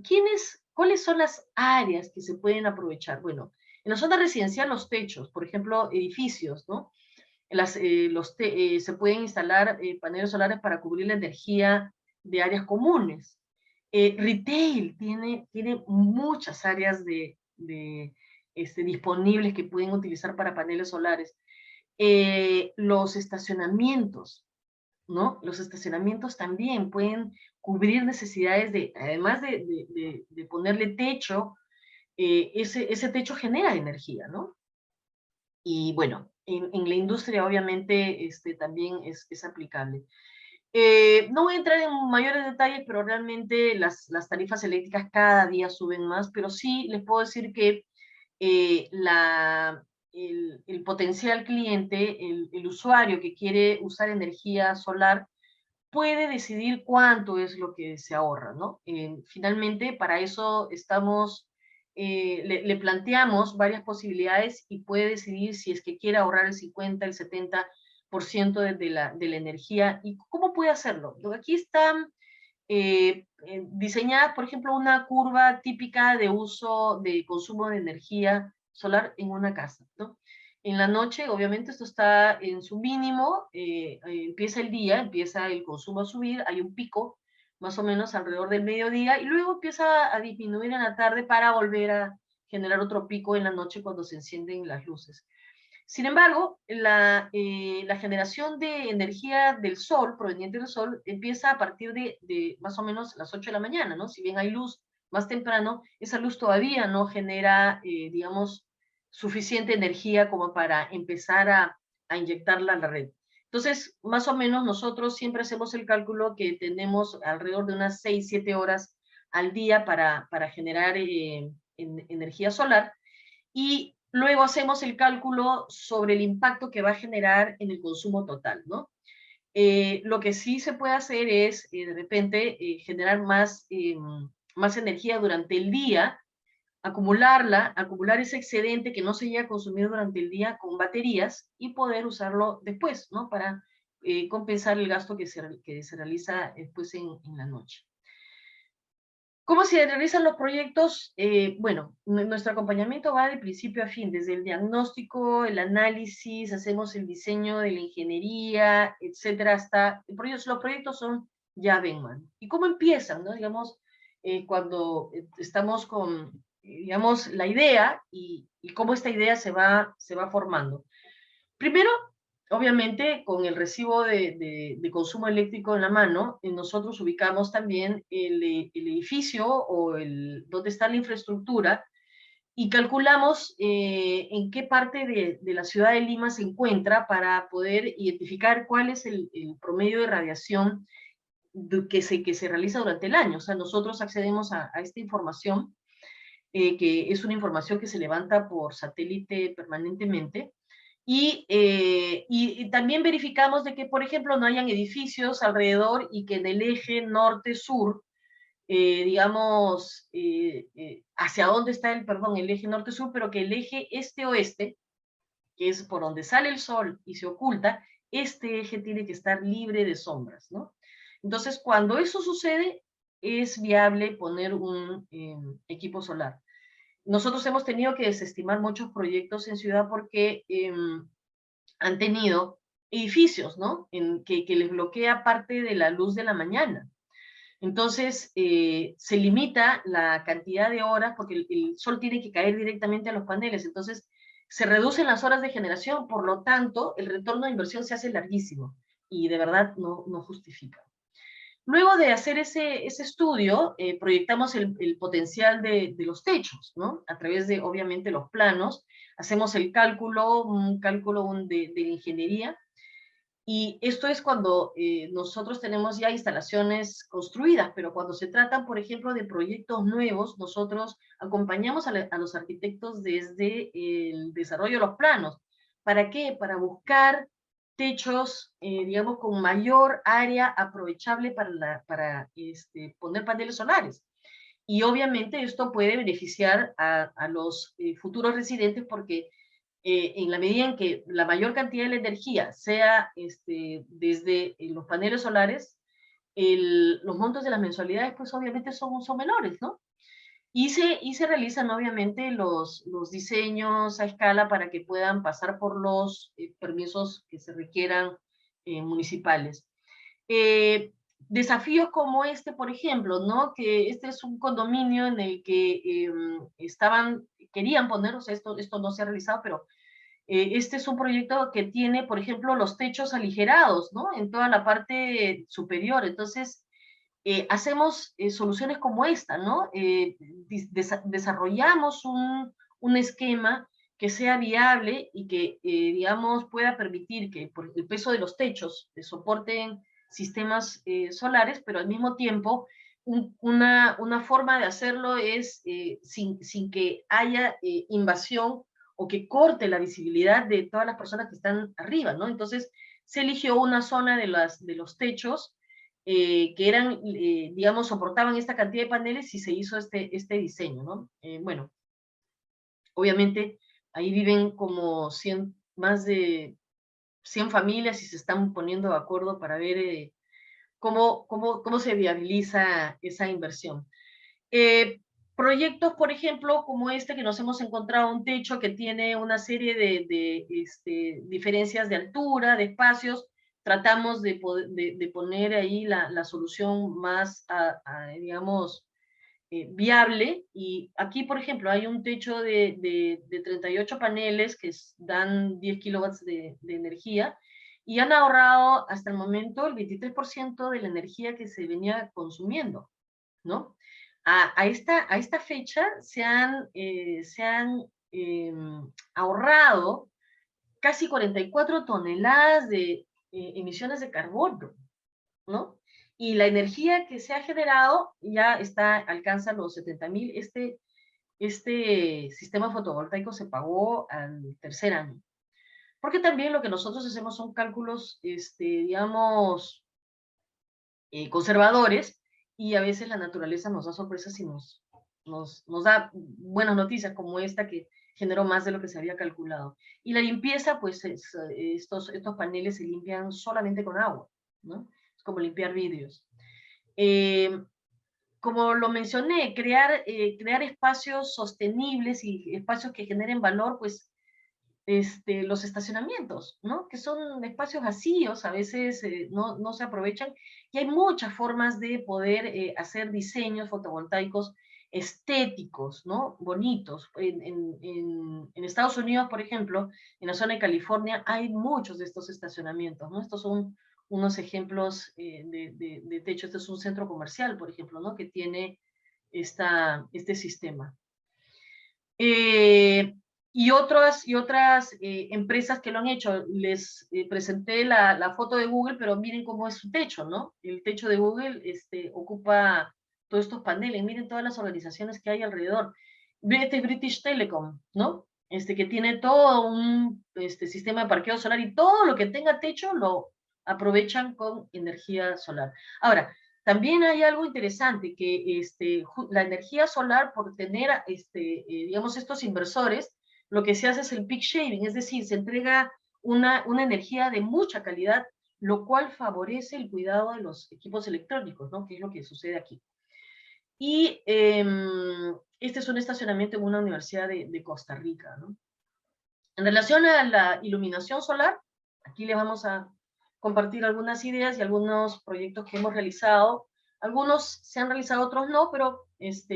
cuáles son las áreas que se pueden aprovechar? Bueno, en la zona residencial los techos, por ejemplo, edificios, ¿no? Se pueden instalar paneles solares para cubrir la energía de áreas comunes. Retail tiene muchas áreas disponibles que pueden utilizar para paneles solares. Los estacionamientos, ¿no? Los estacionamientos también pueden cubrir necesidades además de ponerle techo, ese techo genera energía, ¿no? Y bueno, en la industria obviamente también es aplicable. No voy a entrar en mayores detalles, pero realmente las tarifas eléctricas cada día suben más, pero sí les puedo decir que eh, la, el potencial cliente, el usuario que quiere usar energía solar, puede decidir cuánto es lo que se ahorra, ¿no? Finalmente, para eso estamos, le planteamos varias posibilidades y puede decidir si es que quiere ahorrar el 50, el 70% de la energía. ¿Y cómo puede hacerlo? Aquí están diseñadas, por ejemplo, una curva típica de uso, de consumo de energía solar en una casa, ¿no? En la noche, obviamente, esto está en su mínimo, empieza el día, empieza el consumo a subir, hay un pico, más o menos alrededor del mediodía, y luego empieza a disminuir en la tarde para volver a generar otro pico en la noche cuando se encienden las luces. Sin embargo, la generación de energía del sol, proveniente del sol, empieza a partir de más o menos las 8 de la mañana, ¿no? Si bien hay luz más temprano, esa luz todavía no genera, digamos, suficiente energía como para empezar a inyectarla a la red. Entonces, más o menos nosotros siempre hacemos el cálculo que tenemos alrededor de unas 6, 7 horas al día para generar energía solar, y luego hacemos el cálculo sobre el impacto que va a generar en el consumo total, ¿no? Lo que sí se puede hacer es, de repente, generar más energía durante el día, acumular ese excedente que no se llega a consumir durante el día con baterías y poder usarlo después, ¿no? Para compensar el gasto que se realiza después en la noche. ¿Cómo se realizan los proyectos? Bueno, nuestro acompañamiento va de principio a fin, desde el diagnóstico, el análisis, hacemos el diseño de la ingeniería, etcétera, hasta los proyectos son llave en mano. ¿Y cómo empiezan? ¿No? Digamos, cuando estamos con, digamos, la idea y cómo esta idea se va formando. Primero, obviamente, con el recibo de consumo eléctrico en la mano, nosotros ubicamos también el edificio o donde está la infraestructura y calculamos en qué parte de la ciudad de Lima se encuentra para poder identificar cuál es el promedio de radiación que se realiza durante el año. O sea, nosotros accedemos a esta información, que es una información que se levanta por satélite permanentemente. Y también verificamos de que, por ejemplo, no hayan edificios alrededor y que en el eje norte-sur, digamos, hacia dónde está el eje norte-sur, pero que el eje este-oeste, que es por donde sale el sol y se oculta, este eje tiene que estar libre de sombras, ¿no? Entonces, cuando eso sucede, es viable poner un equipo solar. Nosotros hemos tenido que desestimar muchos proyectos en ciudad porque han tenido edificios, ¿no? Que les bloquea parte de la luz de la mañana. Entonces, se limita la cantidad de horas porque el sol tiene que caer directamente a los paneles. Entonces, se reducen las horas de generación, por lo tanto, el retorno de inversión se hace larguísimo y de verdad no justifica. Luego de hacer ese estudio, proyectamos el potencial de los techos, ¿no? A través de, obviamente, los planos. Hacemos el cálculo, un cálculo de ingeniería, y esto es cuando nosotros tenemos ya instalaciones construidas, pero cuando se tratan, por ejemplo, de proyectos nuevos, nosotros acompañamos a los arquitectos desde el desarrollo de los planos. ¿Para qué? Para buscar techos, digamos, con mayor área aprovechable para poner paneles solares. Y obviamente esto puede beneficiar a los futuros residentes, porque en la medida en que la mayor cantidad de la energía sea desde los paneles solares, los montos de las mensualidades pues obviamente son menores, ¿no? Y se realizan obviamente los diseños a escala para que puedan pasar por los permisos que se requieran municipales. Desafíos como este, por ejemplo, ¿no? Que este es un condominio en el que querían poner, o sea, esto no se ha realizado, pero este es un proyecto que tiene, por ejemplo, los techos aligerados, ¿no? En toda la parte superior. Entonces, hacemos soluciones como esta, ¿no? Desarrollamos un esquema que sea viable y que, digamos, pueda permitir que por el peso de los techos soporten sistemas solares, pero al mismo tiempo una forma de hacerlo es sin que haya invasión o que corte la visibilidad de todas las personas que están arriba, ¿no? Entonces, se eligió una zona de los techos que eran, digamos, soportaban esta cantidad de paneles, y se hizo este diseño, ¿no? Bueno, obviamente ahí viven como más de 100 familias, y se están poniendo de acuerdo para ver cómo se viabiliza esa inversión. Proyectos, por ejemplo, como este, que nos hemos encontrado un techo que tiene una serie de diferencias de altura, de espacios. Tratamos de poner ahí la solución más, digamos, viable. Y aquí, por ejemplo, hay un techo de 38 paneles que dan 10 kilowatts de energía, y han ahorrado hasta el momento el 23% de la energía que se venía consumiendo, ¿no? A esta fecha se han ahorrado casi 44 toneladas de emisiones de carbono, ¿no? Y la energía que se ha generado ya alcanza los 70.000. Este sistema fotovoltaico se pagó al tercer año. Porque también lo que nosotros hacemos son cálculos, digamos, conservadores, y a veces la naturaleza nos da sorpresas y nos da buenas noticias, como esta, que generó más de lo que se había calculado. Y la limpieza, pues estos paneles se limpian solamente con agua, ¿no? Es como limpiar vidrios. Como lo mencioné, crear espacios sostenibles y espacios que generen valor, pues los estacionamientos, ¿no? Que son espacios vacíos, a veces no se aprovechan, y hay muchas formas de poder hacer diseños fotovoltaicos estéticos, ¿no? Bonitos. En Estados Unidos, por ejemplo, en la zona de California, hay muchos de estos estacionamientos, ¿no? Estos son unos ejemplos de techo. Este es un centro comercial, por ejemplo, ¿no? Que tiene este sistema. Y otras empresas que lo han hecho. Les presenté la foto de Google, pero miren cómo es su techo, ¿no? El techo de Google ocupa todos estos paneles. Miren todas las organizaciones que hay alrededor. Este British Telecom, ¿no? Que tiene todo un sistema de parqueo solar, y todo lo que tenga techo lo aprovechan con energía solar. Ahora, también hay algo interesante, que la energía solar, por tener, digamos, estos inversores, lo que se hace es el peak shaving, es decir, se entrega una energía de mucha calidad, lo cual favorece el cuidado de los equipos electrónicos, ¿no? Que es lo que sucede aquí. Y este es un estacionamiento en una universidad de Costa Rica, ¿no? En relación a la iluminación solar, aquí les vamos a compartir algunas ideas y algunos proyectos que hemos realizado. Algunos se han realizado, otros no, pero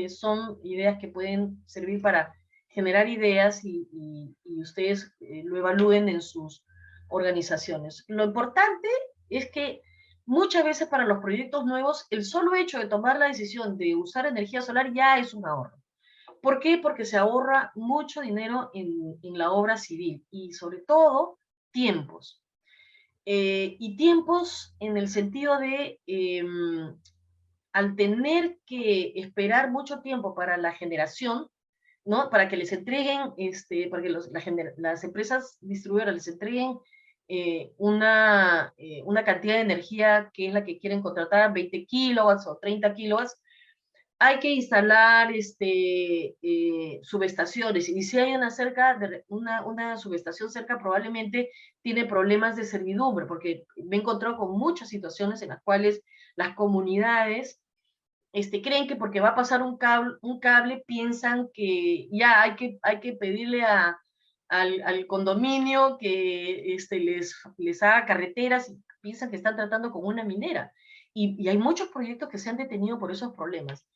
son ideas que pueden servir para generar ideas, y ustedes lo evalúen en sus organizaciones. Lo importante es que muchas veces para los proyectos nuevos, el solo hecho de tomar la decisión de usar energía solar ya es un ahorro. ¿Por qué? Porque se ahorra mucho dinero en la obra civil y sobre todo tiempos. Y tiempos en el sentido de, al tener que esperar mucho tiempo para la generación, ¿no? Para que les entreguen, para que las empresas distribuidoras les entreguen una cantidad de energía que es la que quieren contratar, 20 kilowatts o 30 kilowatts, hay que instalar subestaciones. Y si hay una subestación cerca, probablemente tiene problemas de servidumbre, porque me he encontrado con muchas situaciones en las cuales las comunidades creen que porque va a pasar un cable piensan que ya hay que pedirle al condominio que les haga carreteras, y piensan que están tratando con una minera. Y hay muchos proyectos que se han detenido por esos problemas.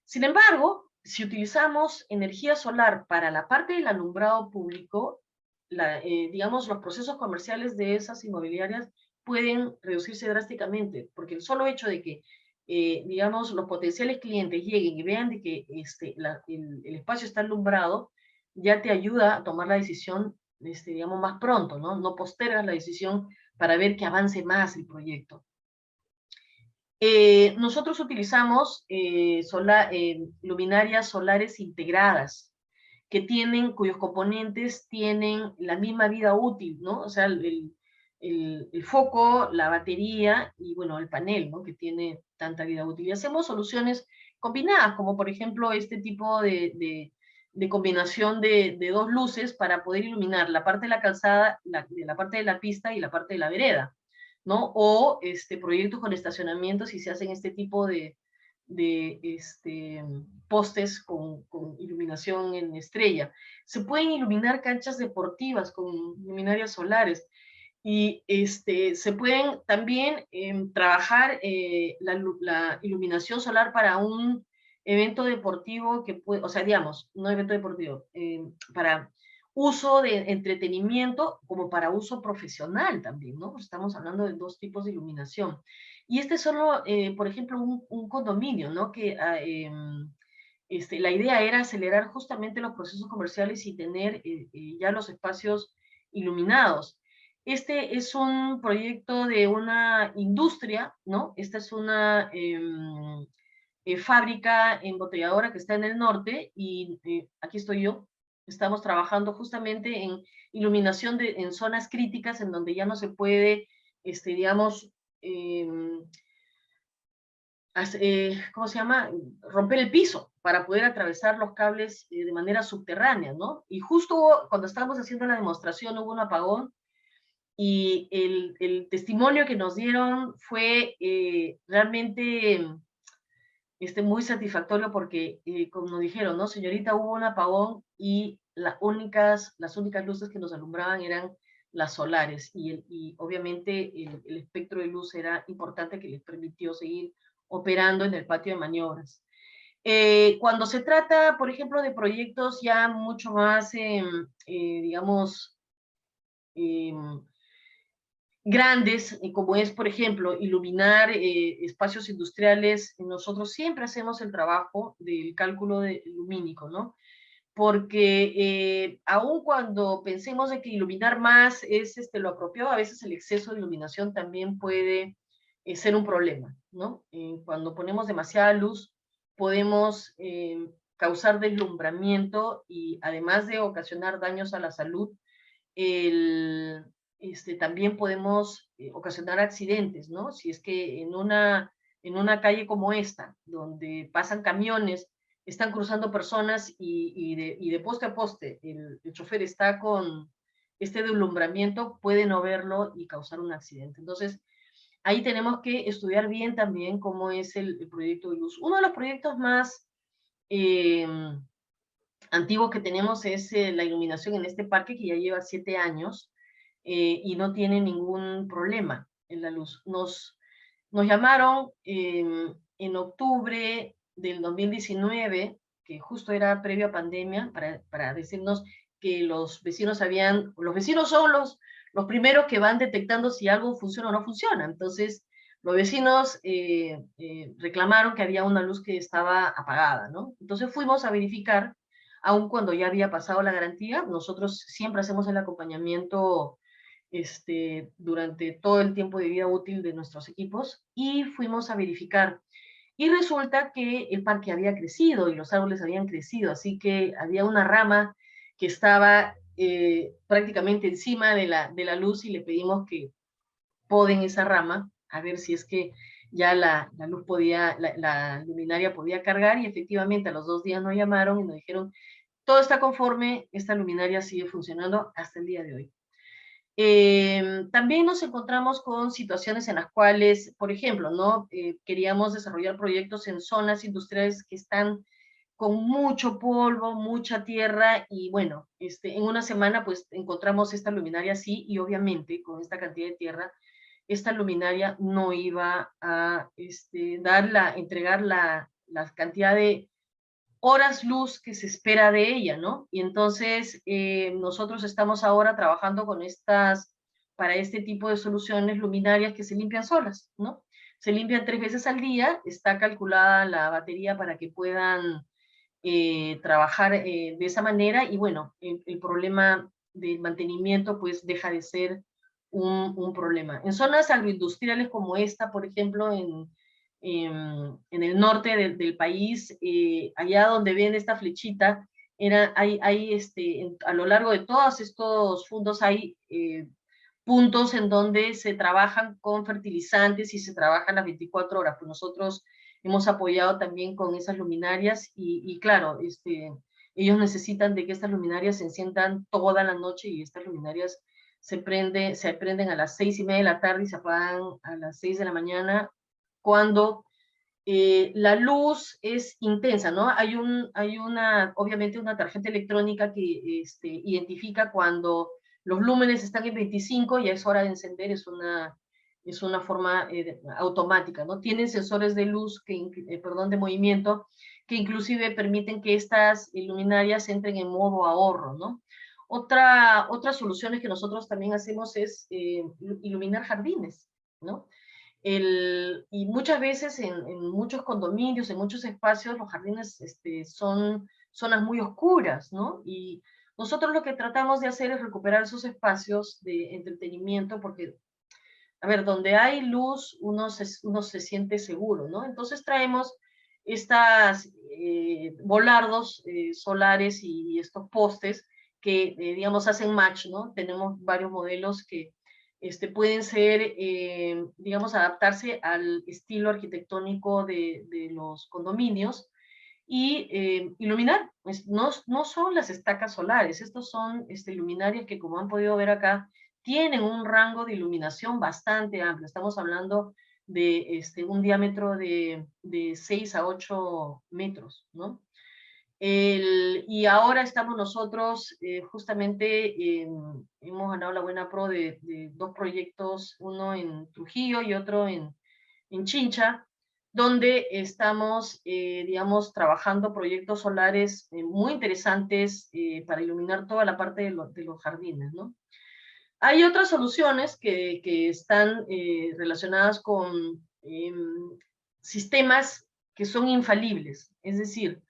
Sin embargo, si utilizamos energía solar para la parte del alumbrado público, digamos, los procesos comerciales de esas inmobiliarias pueden reducirse drásticamente, porque el solo hecho de que, digamos, los potenciales clientes lleguen y vean de que el espacio está alumbrado, ya te ayuda a tomar la decisión, digamos, más pronto, ¿no? No postergas la decisión para ver que avance más el proyecto. Nosotros utilizamos luminarias solares integradas, cuyos componentes tienen la misma vida útil, ¿no? O sea, el foco, la batería y, bueno, el panel, ¿no? Que tiene tanta vida útil. Y hacemos soluciones combinadas, como por ejemplo este tipo de combinación de dos luces para poder iluminar la parte de la calzada, la parte de la pista y la parte de la vereda, ¿no? O proyectos con estacionamientos, y se hacen este tipo de postes con iluminación en estrella. Se pueden iluminar canchas deportivas con luminarias solares, y se pueden también trabajar la iluminación solar para un evento deportivo que puede, o sea, digamos, no evento deportivo, para uso de entretenimiento como para uso profesional también, ¿no? Estamos hablando de dos tipos de iluminación. Y este es solo, por ejemplo, un condominio, ¿no? Que la idea era acelerar justamente los procesos comerciales y tener ya los espacios iluminados. Este es un proyecto de una industria, ¿no? Esta es una fábrica embotelladora que está en el norte, y aquí estoy yo. Estamos trabajando justamente en iluminación en zonas críticas en donde ya no se puede, digamos, ¿cómo se llama? Romper el piso para poder atravesar los cables de manera subterránea, ¿no? Y justo cuando estábamos haciendo la demostración hubo un apagón, y el testimonio que nos dieron fue realmente muy satisfactorio, porque, como nos dijeron, ¿no? Señorita, hubo un apagón y las únicas luces que nos alumbraban eran las solares, y obviamente el espectro de luz era importante, que les permitió seguir operando en el patio de maniobras. Cuando se trata, por ejemplo, de proyectos ya mucho más, digamos, grandes, como es, por ejemplo, iluminar espacios industriales, nosotros siempre hacemos el trabajo del cálculo lumínico, ¿no? Porque aun cuando pensemos de que iluminar más es lo apropiado, a veces el exceso de iluminación también puede ser un problema, ¿no? Cuando ponemos demasiada luz, podemos causar deslumbramiento, y además de ocasionar daños a la salud, también podemos ocasionar accidentes, ¿no? Si es que en una calle como esta, donde pasan camiones, están cruzando personas, y de poste a poste el chofer está con este deslumbramiento, puede no verlo y causar un accidente. Entonces, ahí tenemos que estudiar bien también cómo es el proyecto de luz. Uno de los proyectos más antiguos que tenemos es la iluminación en este parque, que ya lleva 7 años, y no tiene ningún problema en la luz. Nos llamaron en octubre del 2019, que justo era previo a pandemia, para decirnos que los vecinos son los primeros que van detectando si algo funciona o no funciona. Entonces Los vecinos reclamaron que había una luz que estaba apagada, ¿no? Entonces fuimos a verificar, aun cuando ya había pasado la garantía. Nosotros siempre hacemos el acompañamiento durante todo el tiempo de vida útil de nuestros equipos, y fuimos a verificar. Y resulta que el parque había crecido y los árboles habían crecido, así que había una rama que estaba prácticamente encima de la luz, y le pedimos que poden esa rama, a ver si es que ya la luz podía, la luminaria podía cargar, y efectivamente a los 2 días nos llamaron y nos dijeron, todo está conforme, esta luminaria sigue funcionando hasta el día de hoy. También nos encontramos con situaciones en las cuales, por ejemplo, ¿no? Queríamos desarrollar proyectos en zonas industriales que están con mucho polvo, mucha tierra, y bueno, en una semana pues encontramos esta luminaria así, y obviamente con esta cantidad de tierra, esta luminaria no iba a entregar la cantidad de horas luz que se espera de ella, ¿no? Y entonces nosotros estamos ahora trabajando con para este tipo de soluciones luminarias que se limpian solas, ¿no? Se limpian 3 veces al día, está calculada la batería para que puedan trabajar de esa manera, y bueno, el problema del mantenimiento pues deja de ser un problema. En zonas agroindustriales como esta, por ejemplo, en el norte del país, allá donde ven esta flechita, a lo largo de todos estos fundos hay puntos en donde se trabajan con fertilizantes y se trabajan las 24 horas. Pues nosotros hemos apoyado también con esas luminarias, y claro, ellos necesitan de que estas luminarias se enciendan toda la noche, y estas luminarias se prenden a las 6:30 de la tarde y se apagan a las 6 de la mañana, cuando la luz es intensa, ¿no? Obviamente una tarjeta electrónica que identifica cuando los lúmenes están en 25, ya es hora de encender, es una forma automática, ¿no? Tienen sensores de luz, de movimiento, que inclusive permiten que estas luminarias entren en modo ahorro, ¿no? Otras soluciones que nosotros también hacemos es iluminar jardines, ¿no? Y muchas veces en muchos condominios, en muchos espacios, los jardines son zonas muy oscuras, ¿no? Y nosotros lo que tratamos de hacer es recuperar esos espacios de entretenimiento, porque, a ver, donde hay luz, uno se siente seguro, ¿no? Entonces traemos estas volardos solares y estos postes que, digamos, hacen match, ¿no? Tenemos varios modelos que pueden ser, digamos, adaptarse al estilo arquitectónico de los condominios, y iluminar. Pues no son las estacas solares, estos son luminarias que, como han podido ver acá, tienen un rango de iluminación bastante amplio. Estamos hablando de un diámetro de 6 a 8 metros, ¿no? Y ahora estamos nosotros, justamente, hemos ganado la buena pro de 2 proyectos, uno en Trujillo y otro en Chincha, donde estamos, digamos, trabajando proyectos solares muy interesantes para iluminar toda la parte de los jardines, ¿no? Hay otras soluciones que están relacionadas con sistemas que son infalibles, es decir,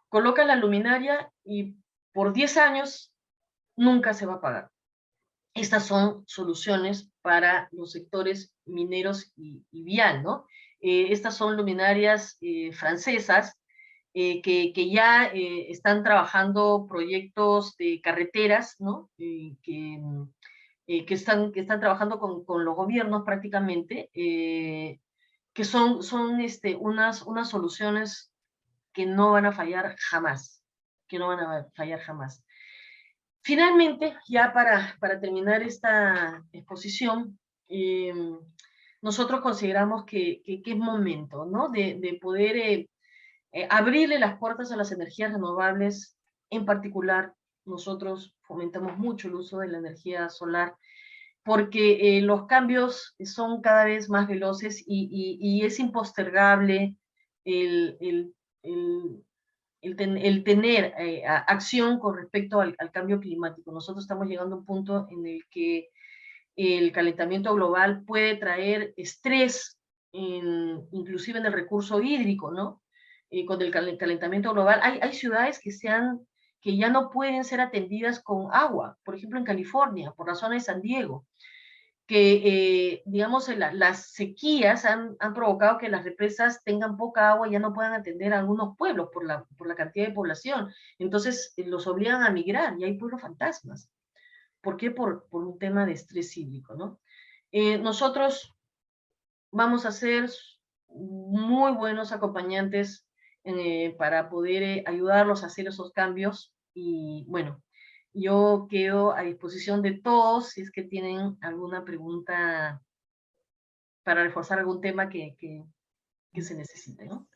coloca la luminaria y por 10 años nunca se va a apagar. Estas son soluciones para los sectores mineros y vial, ¿no? Estas son luminarias francesas que ya están trabajando proyectos de carreteras, ¿no? Que están trabajando con los gobiernos prácticamente, que son unas soluciones que no van a fallar jamás, que no van a fallar jamás. Finalmente, ya para terminar esta exposición, nosotros consideramos que es momento, ¿no? de poder abrirle las puertas a las energías renovables. En particular, nosotros fomentamos mucho el uso de la energía solar, porque los cambios son cada vez más veloces, y es impostergable el, el, el tener acción con respecto al cambio climático. Nosotros estamos llegando a un punto en el que el calentamiento global puede traer estrés, inclusive en el recurso hídrico, ¿no? Con el calentamiento global. Hay ciudades que ya no pueden ser atendidas con agua, por ejemplo en California, por la zona de San Diego, que, digamos, las sequías han provocado que las represas tengan poca agua y ya no puedan atender a algunos pueblos por la cantidad de población. Entonces los obligan a migrar y hay pueblos fantasmas. ¿Por qué? Por un tema de estrés hídrico, ¿no? Nosotros vamos a ser muy buenos acompañantes para poder ayudarlos a hacer esos cambios y bueno, yo quedo a disposición de todos si es que tienen alguna pregunta para reforzar algún tema que se necesite, ¿no?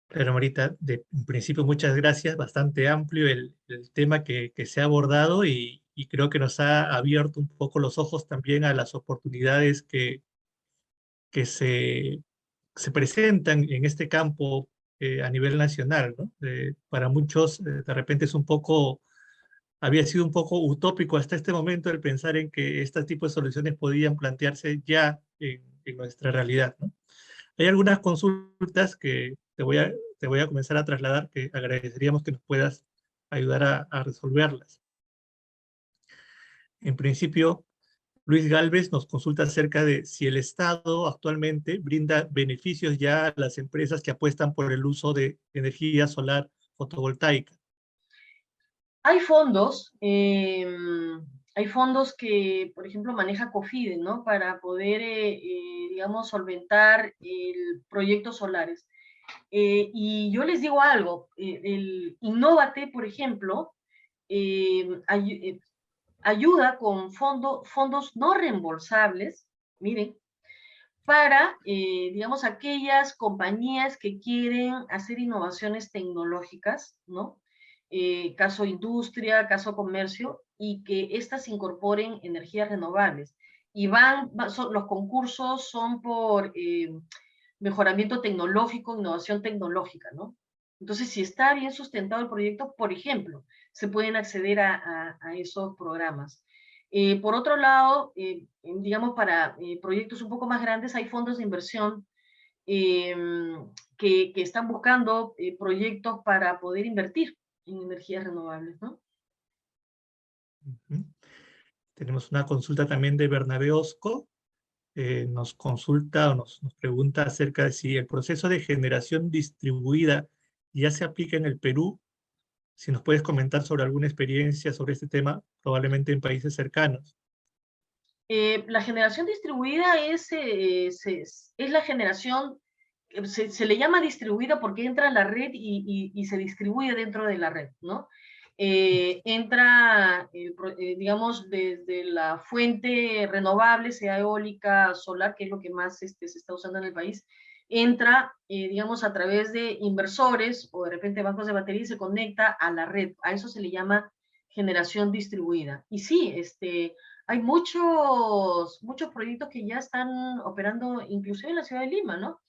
Claro, Marita, en principio muchas gracias, bastante amplio el tema que se ha abordado y creo que nos ha abierto un poco los ojos también a las oportunidades que se presentan en este campo a nivel nacional, ¿no? Para muchos, de repente había sido un poco utópico hasta este momento el pensar en que este tipo de soluciones podían plantearse ya en nuestra realidad, ¿no? Hay algunas consultas que te voy a comenzar a trasladar que agradeceríamos que nos puedas ayudar a resolverlas. En principio, Luis Galvez nos consulta acerca de si el Estado actualmente brinda beneficios ya a las empresas que apuestan por el uso de energía solar fotovoltaica. Hay fondos que, por ejemplo, maneja COFIDE, ¿no? Para poder, digamos, solventar proyectos solares. Y yo les digo algo, el Innovate, por ejemplo, ayuda con fondos no reembolsables, miren, para, digamos, aquellas compañías que quieren hacer innovaciones tecnológicas, ¿no? Caso industria, caso comercio, y que éstas incorporen energías renovables. Y los concursos son por mejoramiento tecnológico, innovación tecnológica, ¿no? Entonces, si está bien sustentado el proyecto, por ejemplo, se pueden acceder a esos programas. Por otro lado, digamos, para proyectos un poco más grandes, hay fondos de inversión eh, que están buscando proyectos para poder invertir en energías renovables, ¿no? Ujú. Tenemos una consulta también de Bernabé Osco. Nos consulta o nos pregunta acerca de si el proceso de generación distribuida ya se aplica en el Perú. Si nos puedes comentar sobre alguna experiencia sobre este tema, probablemente en países cercanos. La generación distribuida es la generación, se le llama distribuida porque entra en la red y se distribuye dentro de la red, ¿no? Entra, digamos, desde la fuente renovable, sea eólica, solar, que es lo que más se está usando en el país, entra, digamos, a través de inversores o de repente bancos de batería y se conecta a la red. A eso se le llama generación distribuida. Y sí, hay muchos proyectos que ya están operando, inclusive en la ciudad de Lima, ¿no?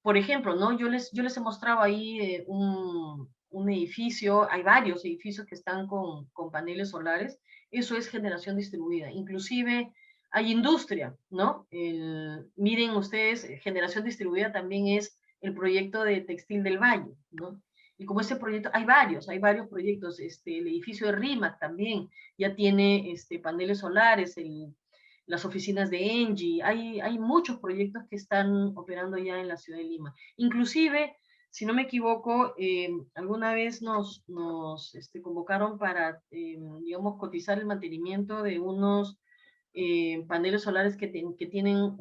Por ejemplo, ¿no? Yo les he mostrado ahí un edificio, hay varios edificios que están con paneles solares, eso es generación distribuida. Inclusive hay industria, ¿no? Miren ustedes, generación distribuida también es el proyecto de Textil del Valle, ¿no? Y como ese proyecto, hay varios proyectos, el edificio de RIMAC también ya tiene paneles solares, las oficinas de Engie, hay muchos proyectos que están operando ya en la ciudad de Lima. Inclusive, si no me equivoco, alguna vez nos convocaron para, digamos, cotizar el mantenimiento de unos paneles solares que tienen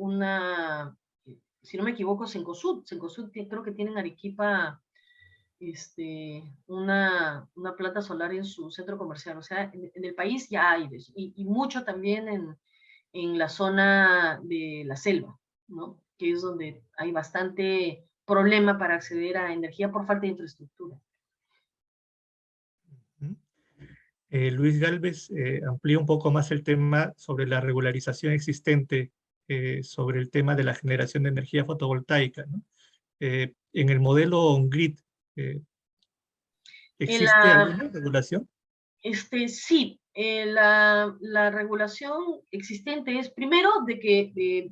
si no me equivoco, Cencosud creo que tienen Arequipa una planta solar en su centro comercial. O sea, en el país ya hay eso, y mucho también en la zona de la selva, ¿no? Que es donde hay bastante problema para acceder a energía por falta de infraestructura. Ujú. Luis Galvez amplía un poco más el tema sobre la regularización existente sobre el tema de la generación de energía fotovoltaica, ¿no? En el modelo on-grid, En ¿existe la, alguna regulación? sí, La regulación existente es, primero, de que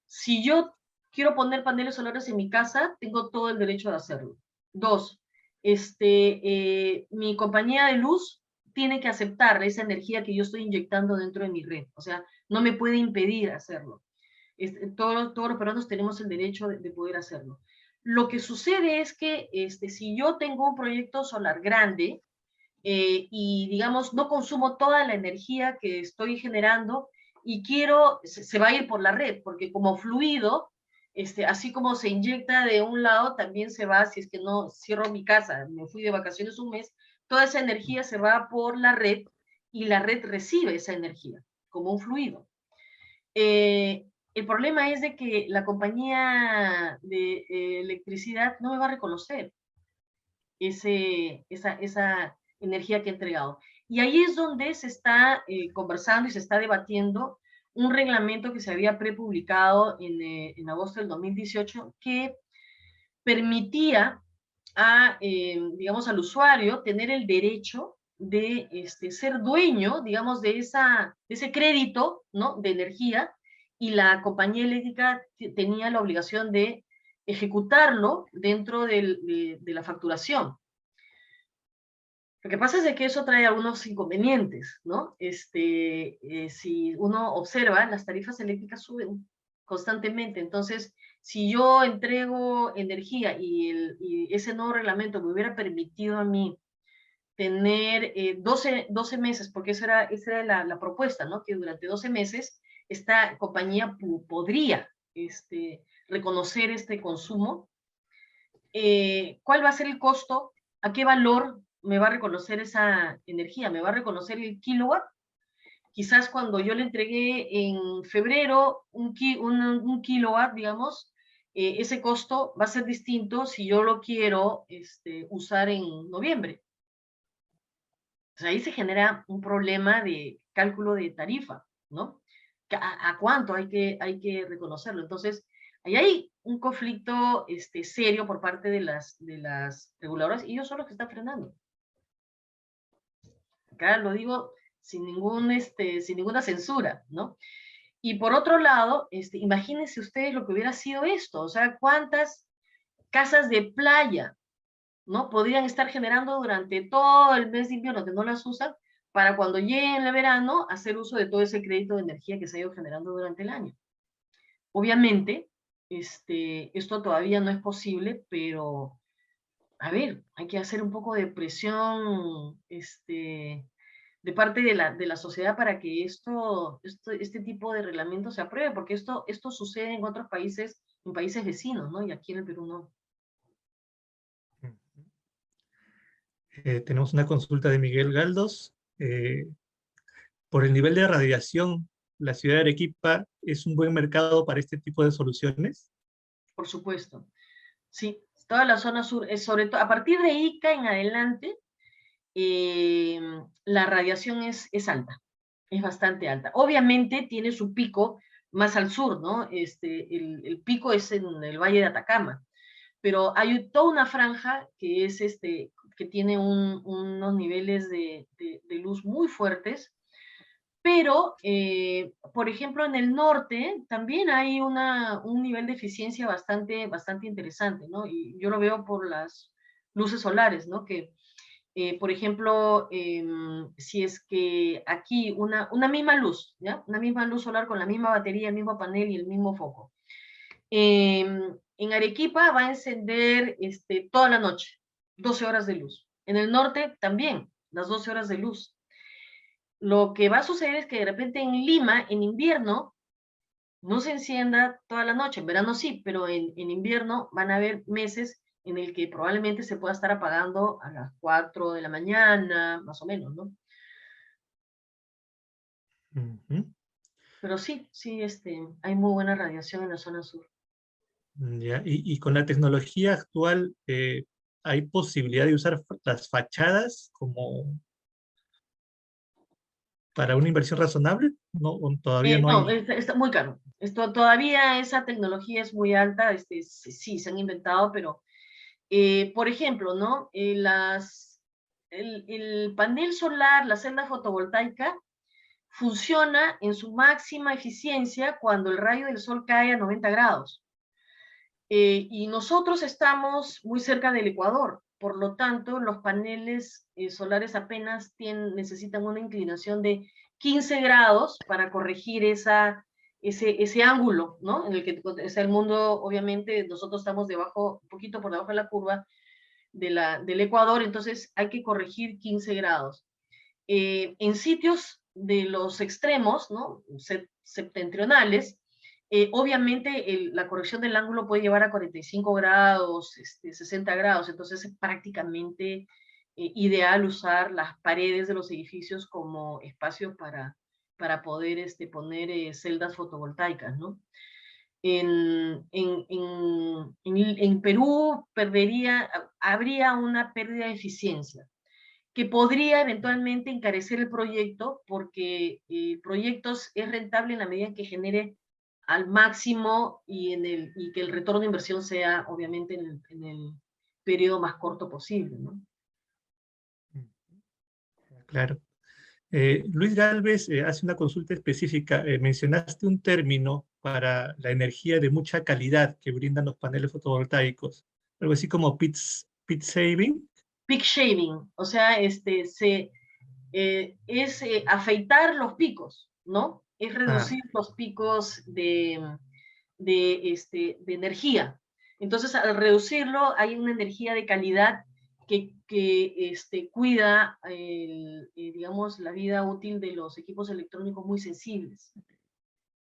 si yo quiero poner paneles solares en mi casa, tengo todo el derecho de hacerlo. Dos, mi compañía de luz tiene que aceptar esa energía que yo estoy inyectando dentro de mi red. O sea, no me puede impedir hacerlo. Todos los peruanos tenemos el derecho de poder hacerlo. Lo que sucede es que si yo tengo un proyecto solar grande, y digamos no consumo toda la energía que estoy generando y quiero, se va a ir por la red, porque como fluido, así como se inyecta de un lado, también se va, si es que no cierro mi casa, me fui de vacaciones un mes, toda esa energía se va por la red y la red recibe esa energía como un fluido. El problema es de que la compañía de electricidad no me va a reconocer esa energía que he entregado. Y ahí es donde se está conversando y se está debatiendo un reglamento que se había prepublicado en agosto del 2018 que permitía digamos, al usuario tener el derecho de ser dueño, digamos, de ese crédito, ¿no?, de energía, y la compañía eléctrica tenía la obligación de ejecutarlo dentro de la facturación. Lo que pasa es de que eso trae algunos inconvenientes, ¿no? Si uno observa, las tarifas eléctricas suben constantemente. Entonces, si yo entrego energía y ese nuevo reglamento me hubiera permitido a mí tener 12 meses, porque esa era la propuesta, ¿no? Que durante 12 meses esta compañía podría reconocer este consumo. ¿Cuál va a ser el costo? ¿A qué valor me va a reconocer esa energía? ¿Me va a reconocer el kilowatt? Quizás cuando yo le entregué en febrero un kilowatt, digamos, ese costo va a ser distinto si yo lo quiero usar en noviembre. Pues ahí se genera un problema de cálculo de tarifa, ¿no? ¿A cuánto hay que reconocerlo? Entonces, ahí hay un conflicto serio por parte de las reguladoras, y ellos son los que están frenando. Acá lo digo sin ninguna censura, ¿no? Y por otro lado, imagínense ustedes lo que hubiera sido esto, o sea, cuántas casas de playa, ¿no?, podrían estar generando durante todo el mes de invierno que no las usan, para cuando llegue el verano hacer uso de todo ese crédito de energía que se ha ido generando durante el año. Obviamente, esto todavía no es posible, pero, a ver, hay que hacer un poco de presión de parte de la sociedad para que este tipo de reglamento se apruebe, porque esto sucede en otros países, en países vecinos, ¿no? Y aquí en el Perú no. Tenemos una consulta de Miguel Galdos. Por el nivel de radiación, ¿la ciudad de Arequipa es un buen mercado para este tipo de soluciones? Por supuesto. Sí, toda la zona sur, sobre todo a partir de Ica en adelante, la radiación es alta, es bastante alta. Obviamente tiene su pico más al sur, ¿no? El pico es en el Valle de Atacama, pero hay toda una franja que es que tiene unos niveles de luz muy fuertes, pero, por ejemplo, en el norte también hay un nivel de eficiencia bastante interesante, ¿no? Y yo lo veo por las luces solares, ¿no? Que, por ejemplo, si es que aquí una misma luz, ¿ya? Una misma luz solar con la misma batería, el mismo panel y el mismo foco. En Arequipa va a encender toda la noche, 12 horas de luz. En el norte también, las 12 horas de luz. Lo que va a suceder es que de repente en Lima, en invierno, no se encienda toda la noche. En verano sí, pero en invierno van a haber meses en el que probablemente se pueda estar apagando a las 4 de la mañana, más o menos, ¿no? Ujú. Pero sí, hay muy buena radiación en la zona sur. Ya, y con la tecnología actual, ¿hay posibilidad de usar las fachadas como para una inversión razonable? No, o todavía no No, hay. está muy caro. Todavía esa tecnología es muy alta, sí, se han inventado, pero, por ejemplo, ¿no? el panel solar, la celda fotovoltaica, funciona en su máxima eficiencia cuando el rayo del sol cae a 90 grados. Y nosotros estamos muy cerca del Ecuador, por lo tanto, los paneles solares apenas necesitan una inclinación de 15 grados para corregir ese ángulo, ¿no? En el que está el mundo, obviamente, nosotros estamos debajo, un poquito por debajo de la curva del Ecuador, entonces hay que corregir 15 grados. En sitios de los extremos, ¿no? Septentrionales, obviamente la corrección del ángulo puede llevar a 45 grados, 60 grados, entonces es prácticamente ideal usar las paredes de los edificios como espacio para poder poner celdas fotovoltaicas, ¿no? En Perú habría una pérdida de eficiencia que podría eventualmente encarecer el proyecto, porque el proyecto es rentable en la medida en que genere al máximo y que el retorno de inversión sea, obviamente, en el periodo más corto posible, ¿no? Claro. Luis Gálvez hace una consulta específica. Mencionaste un término para la energía de mucha calidad que brindan los paneles fotovoltaicos, algo así como peak saving. Peak shaving, o sea, afeitar los picos, ¿no? Es Ah, reducir los picos de energía. Entonces, al reducirlo, hay una energía de calidad que cuida, digamos, la vida útil de los equipos electrónicos muy sensibles.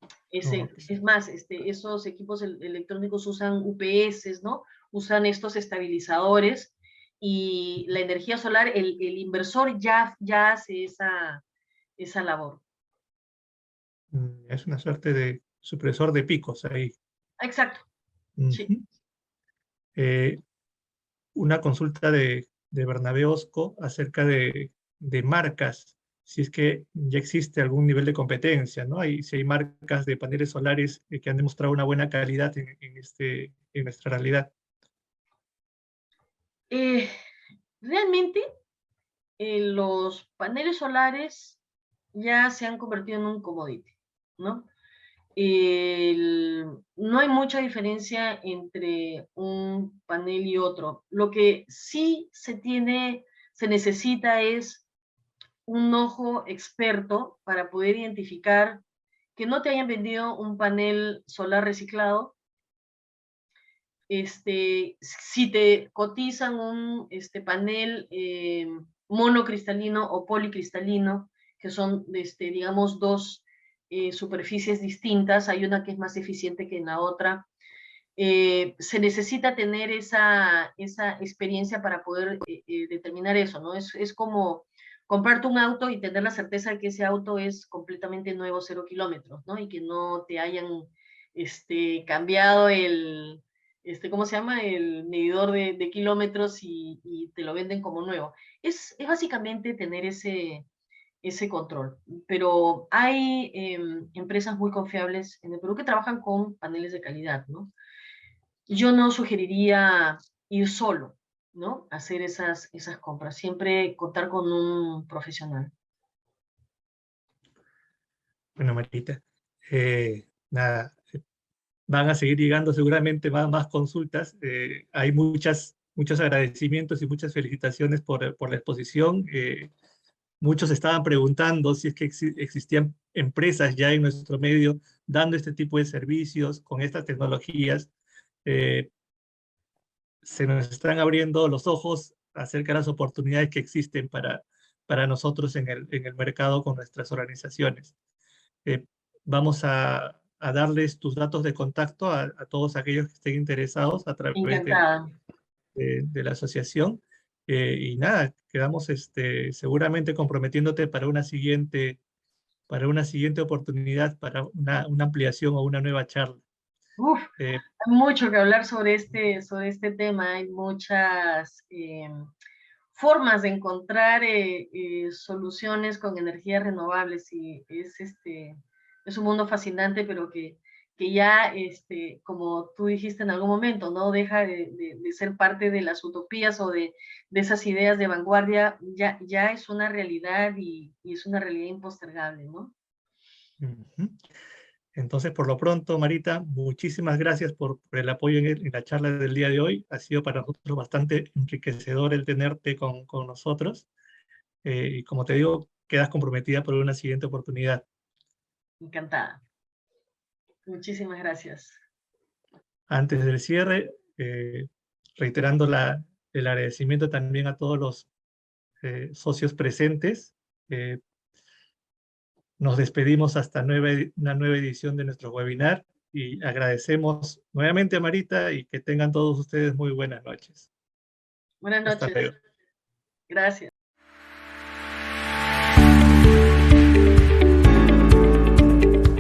ok. Es más, esos equipos electrónicos usan UPS, ¿no? Usan estos estabilizadores y la energía solar, el inversor ya hace esa labor. Es una suerte de supresor de picos ahí. Exacto, sí. Ujú. Eh, una consulta de Bernabé Osco acerca de marcas, si es que ya existe algún nivel de competencia, ¿no? Si hay marcas de paneles solares que han demostrado una buena calidad en nuestra realidad. Eh, Realmente los paneles solares ya se han convertido en un commodity, ¿no? No hay mucha diferencia entre un panel y otro. Lo que sí se necesita es un ojo experto para poder identificar que no te hayan vendido un panel solar reciclado. Si te cotizan un panel monocristalino o policristalino, que son, digamos, dos superficies distintas, hay una que es más eficiente que en la otra. Se necesita tener esa experiencia para poder determinar eso, ¿no? Es como comprarte un auto y tener la certeza de que ese auto es completamente nuevo, 0 kilómetros, ¿no? Y que no te hayan cambiado ¿cómo se llama? El medidor de kilómetros y te lo venden como nuevo. Es básicamente tener ese control. Pero hay empresas muy confiables en el Perú que trabajan con paneles de calidad, ¿no? Yo no sugeriría ir solo, ¿no? Hacer esas compras. Siempre contar con un profesional. Bueno, Marita, nada, van a seguir llegando seguramente más consultas. Hay muchos agradecimientos y muchas felicitaciones por la exposición. Muchos estaban preguntando si es que existían empresas ya en nuestro medio dando este tipo de servicios con estas tecnologías. Eh, Se nos están abriendo los ojos acerca de las oportunidades que existen para nosotros en el mercado con nuestras organizaciones. Vamos a darles tus datos de contacto a todos aquellos que estén interesados a través Encantada. de la asociación. Y nada, quedamos seguramente comprometiéndote para una siguiente oportunidad, para una ampliación o una nueva charla. Uf, Eh, hay mucho que hablar sobre este tema. Hay muchas formas de encontrar soluciones con energías renovables y es un mundo fascinante, pero que que ya, como tú dijiste en algún momento, no deja de ser parte de las utopías o de esas ideas de vanguardia, ya es una realidad y es una realidad impostergable, ¿no? Ujú. Entonces, por lo pronto, Marita, muchísimas gracias por el apoyo en la charla del día de hoy. Ha sido para nosotros bastante enriquecedor el tenerte con nosotros. Y como te digo, quedas comprometida por una siguiente oportunidad. Encantada. Muchísimas gracias. Antes del cierre, reiterando el agradecimiento también a todos los socios presentes. eh, Nos despedimos hasta una nueva edición de nuestro webinar y agradecemos nuevamente a Marita y que tengan todos ustedes muy buenas noches. Buenas Hasta noches. luego. Gracias.